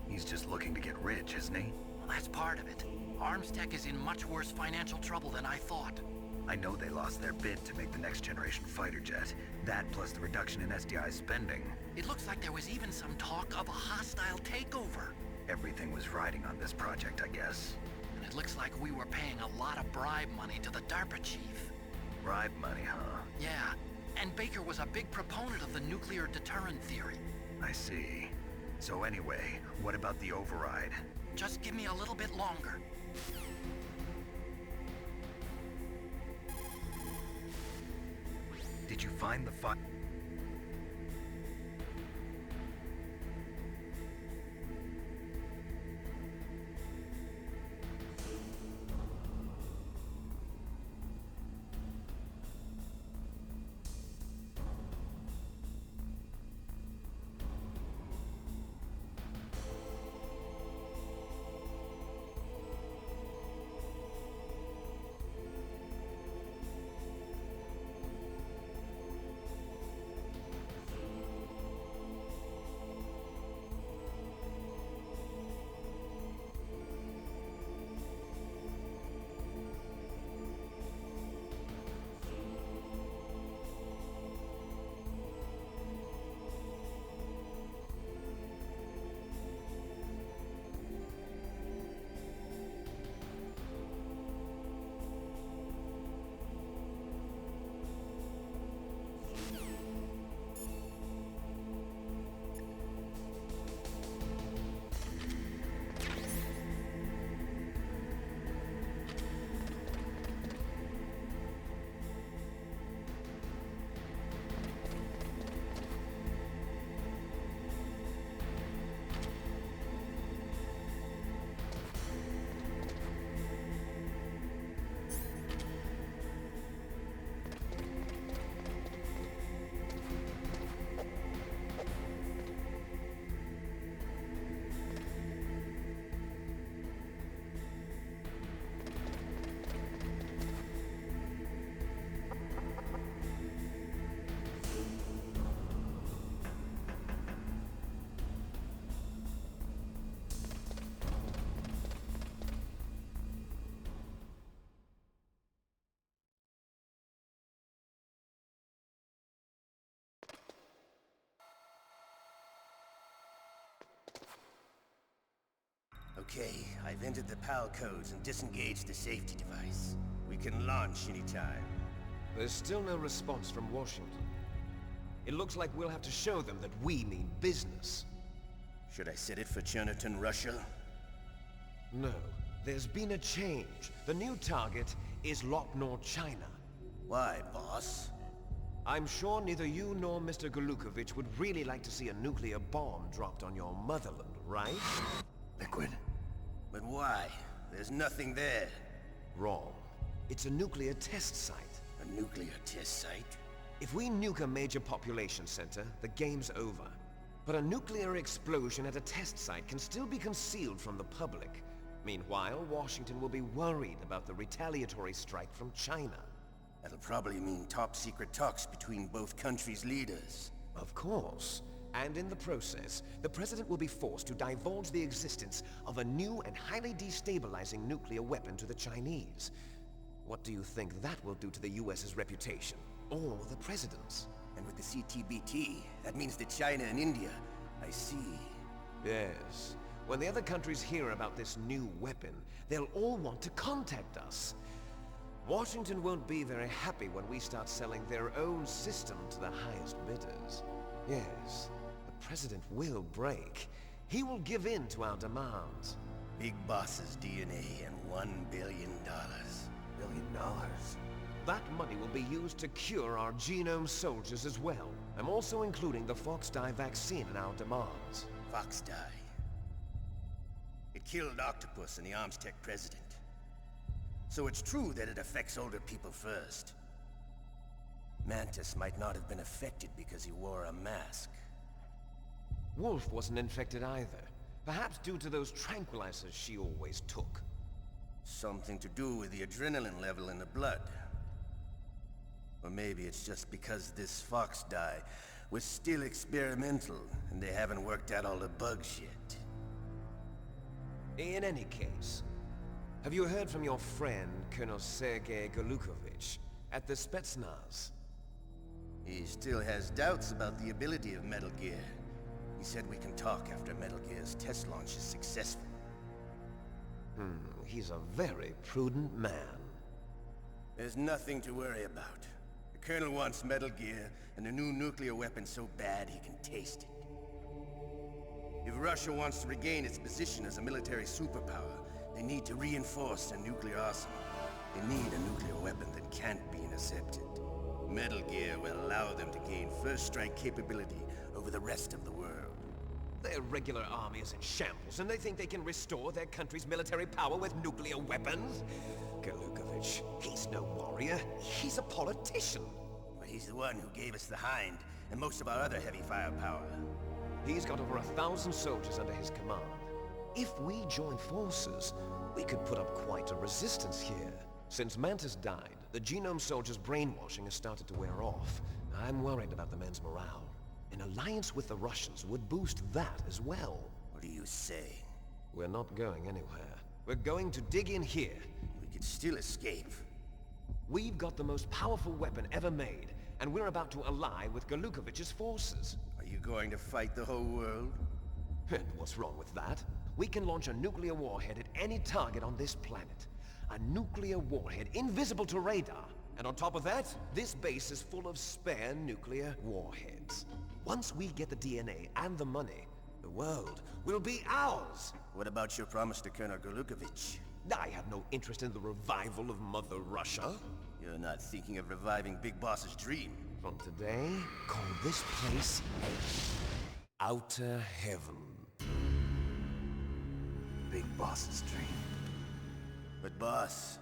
Speaker 2: He's just looking to get rich, isn't he?
Speaker 1: Well, that's part of it. Armstech is in much worse financial trouble than I thought.
Speaker 2: I know they lost their bid to make the next generation fighter jet. That plus the reduction in SDI spending.
Speaker 1: It looks like there was even some talk of a hostile takeover.
Speaker 2: Everything was riding on this project, I guess.
Speaker 1: And it looks like we were paying a lot of bribe money to the DARPA chief.
Speaker 2: Bribe money, huh?
Speaker 1: Yeah, and Baker was a big proponent of the nuclear deterrent theory.
Speaker 2: I see. So anyway, what about the override?
Speaker 1: Just give me a little bit longer.
Speaker 2: Did you find the
Speaker 11: Okay, I've entered the PAL codes and disengaged the safety device. We can launch anytime.
Speaker 6: There's still no response from Washington. It looks like we'll have to show them that we mean business.
Speaker 11: Should I set it for Cherniton, Russia?
Speaker 6: No. There's been a change. The new target is Lunar, China.
Speaker 11: Why, boss?
Speaker 6: I'm sure neither you nor Mr. Golukovich would really like to see a nuclear bomb dropped on your motherland, right?
Speaker 11: Liquid. But why? There's nothing there.
Speaker 6: Wrong. It's a nuclear test site.
Speaker 11: A nuclear test site?
Speaker 6: If we nuke a major population center, the game's over. But a nuclear explosion at a test site can still be concealed from the public. Meanwhile, Washington will be worried about the retaliatory strike from China.
Speaker 11: That'll probably mean top-secret talks between both countries' leaders.
Speaker 6: Of course. And in the process, the President will be forced to divulge the existence of a new and highly destabilizing nuclear weapon to the Chinese. What do you think that will do to the US's reputation? Or the President's?
Speaker 11: And with the CTBT, that means that China and India... I see.
Speaker 6: Yes. When the other countries hear about this new weapon, they'll all want to contact us. Washington won't be very happy when we start selling their own system to the highest bidders. Yes, the President will break. He will give in to our demands.
Speaker 11: Big Boss's DNA and $1 billion. $1 billion?
Speaker 6: That money will be used to cure our genome soldiers as well. I'm also including the Fox-Die vaccine in our demands.
Speaker 11: Fox-Die? It killed Octopus and the Armstech president. So it's true that it affects older people first. Mantis might not have been affected because he wore a mask.
Speaker 6: Wolf wasn't infected either. Perhaps due to those tranquilizers she always took.
Speaker 11: Something to do with the adrenaline level in the blood. Or maybe it's just because this Fox-Die was still experimental and they haven't worked out all the bugs yet.
Speaker 6: In any case, have you heard from your friend, Colonel Sergei Golukovich, at the Spetsnaz?
Speaker 11: He still has doubts about the ability of Metal Gear. He said we can talk after Metal Gear's test launch is successful.
Speaker 6: He's a very prudent man.
Speaker 11: There's nothing to worry about. The Colonel wants Metal Gear and a new nuclear weapon so bad he can taste it. If Russia wants to regain its position as a military superpower, they need to reinforce their nuclear arsenal. They need a nuclear weapon that can't be intercepted. Metal Gear will allow them to gain first strike capability over the rest of the world.
Speaker 6: Their regular army is in shambles, and they think they can restore their country's military power with nuclear weapons? Golukovich, he's no warrior. He's a politician.
Speaker 11: But he's the one who gave us the Hind and most of our other heavy firepower.
Speaker 6: He's got over 1,000 soldiers under his command. If we join forces, we could put up quite a resistance here. Since Mantis died, the genome soldiers' brainwashing has started to wear off. I'm worried about the men's morale. An alliance with the Russians would boost that as well.
Speaker 11: What do you say?
Speaker 6: We're not going anywhere. We're going to dig in here.
Speaker 11: We could still escape.
Speaker 6: We've got the most powerful weapon ever made, and we're about to ally with Golukovich's forces.
Speaker 11: Are you going to fight the whole world?
Speaker 6: And what's wrong with that? We can launch a nuclear warhead at any target on this planet. A nuclear warhead invisible to radar. And on top of that, this base is full of spare nuclear warheads. Once we get the DNA and the money, the world will be ours!
Speaker 11: What about your promise to Colonel Golukovich?
Speaker 6: I have no interest in the revival of Mother Russia.
Speaker 11: You're not thinking of reviving Big Boss's dream.
Speaker 6: From today, call this place Outer Heaven.
Speaker 11: Big Boss's dream. But boss,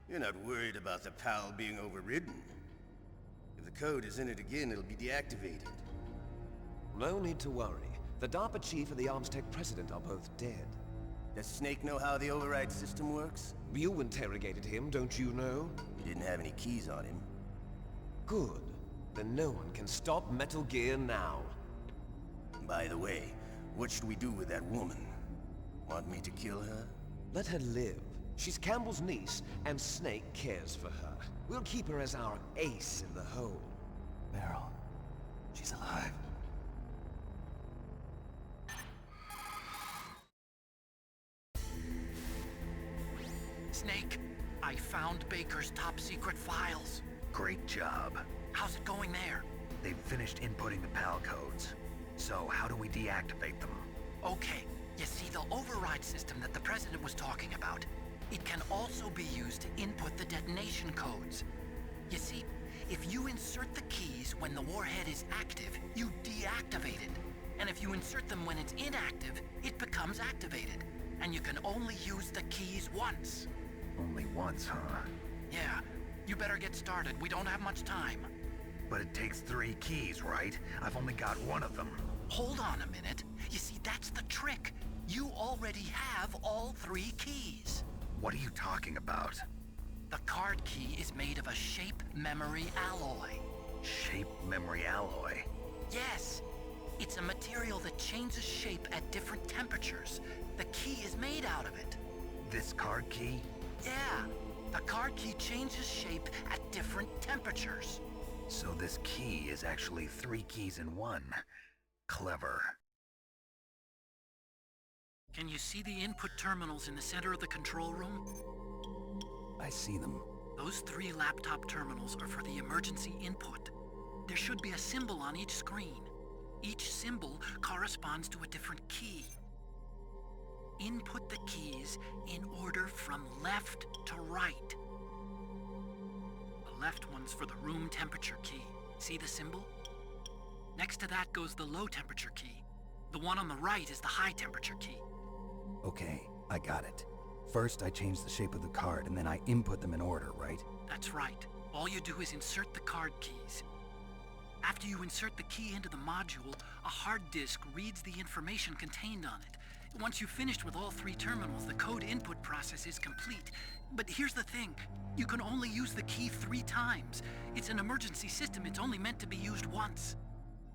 Speaker 11: you're not worried about the PAL being overridden. If the code is in it again, it'll be deactivated.
Speaker 6: No need to worry. The DARPA chief and the Armstech president are both dead.
Speaker 11: Does Snake know how the override system works?
Speaker 6: You interrogated him, don't you know?
Speaker 11: He didn't have any keys on him.
Speaker 6: Good. Then no one can stop Metal Gear now.
Speaker 11: By the way, what should we do with that woman? Want me to kill her?
Speaker 6: Let her live. She's Campbell's niece, and Snake cares for her. We'll keep her as our ace in the hole.
Speaker 8: Meryl, she's alive.
Speaker 1: Snake, I found Baker's top secret files.
Speaker 2: Great job.
Speaker 1: How's it going there?
Speaker 2: They've finished inputting the PAL codes. So how do we deactivate them?
Speaker 1: Okay, you see the override system that the President was talking about? It can also be used to input the detonation codes. You see, if you insert the keys when the warhead is active, you deactivate it. And if you insert them when it's inactive, it becomes activated. And you can only use the keys once.
Speaker 2: Only once, huh?
Speaker 1: Yeah, you better get started. We don't have much time.
Speaker 2: But it takes 3 keys, right? I've only got 1 of them.
Speaker 1: Hold on a minute. You see, that's the trick. You already have all 3 keys.
Speaker 2: What are you talking about?
Speaker 1: The card key is made of a shape memory alloy.
Speaker 2: Shape memory alloy?
Speaker 1: Yes. It's a material that changes shape at different temperatures. The key is made out of it.
Speaker 2: This card key?
Speaker 1: Yeah. The card key changes shape at different temperatures.
Speaker 2: So this key is actually 3 keys in 1. Clever.
Speaker 1: Can you see the input terminals in the center of the control room?
Speaker 8: I see them.
Speaker 1: Those 3 laptop terminals are for the emergency input. There should be a symbol on each screen. Each symbol corresponds to a different key. Input the keys in order from left to right. The left one's for the room temperature key. See the symbol? Next to that goes the low temperature key. The one on the right is the high temperature key.
Speaker 8: Okay, I got it. First, I change the shape of the card, and then I input them in order, right?
Speaker 1: That's right. All you do is insert the card keys. After you insert the key into the module, a hard disk reads the information contained on it. Once you've finished with all 3 terminals, the code input process is complete. But here's the thing. You can only use the key 3 times. It's an emergency system. It's only meant to be used once.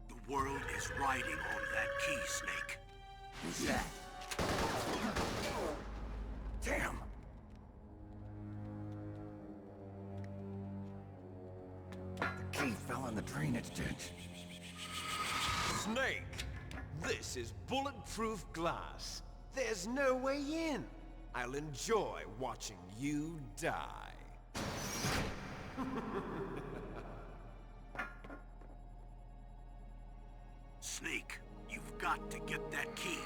Speaker 3: The world is riding on that key, Snake.
Speaker 8: Who's that? Damn! The key fell in the drainage ditch.
Speaker 6: Snake! This is bulletproof glass. There's no way in. I'll enjoy watching you die.
Speaker 3: Snake, you've got to get that key.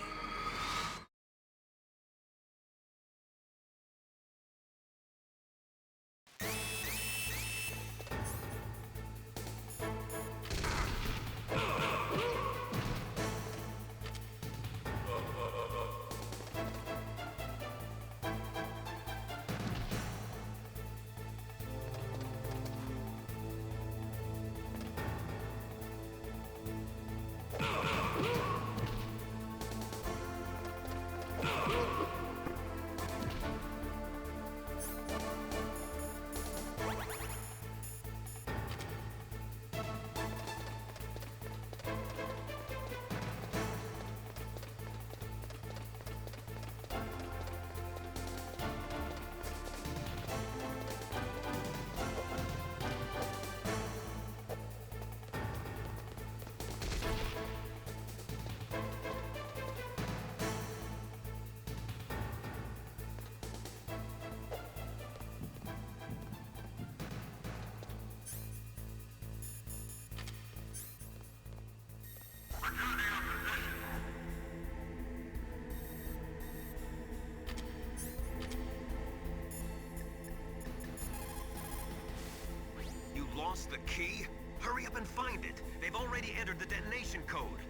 Speaker 6: Lost the key? Hurry up and find it. They've already entered the detonation code.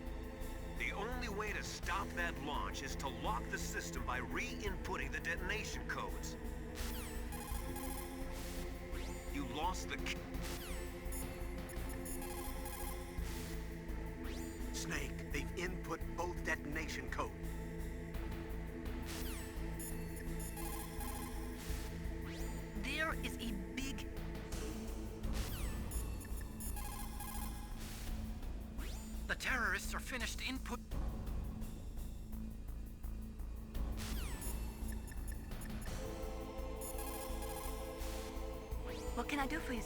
Speaker 6: The only way to stop that launch is to lock the system by re-inputting the detonation codes. You lost the key.
Speaker 3: Snake, they've input both detonation codes.
Speaker 4: There is a big...
Speaker 1: The terrorists are finished input...
Speaker 5: What can I do for you?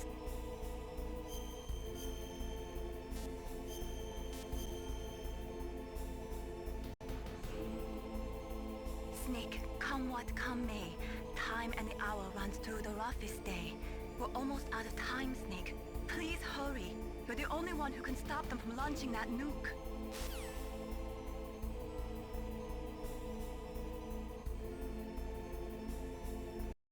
Speaker 5: Snake, come what come may, time and the hour gone through the roughest day. We're almost out of time, Snake. Please hurry. You're the only one who can stop them from launching that nuke.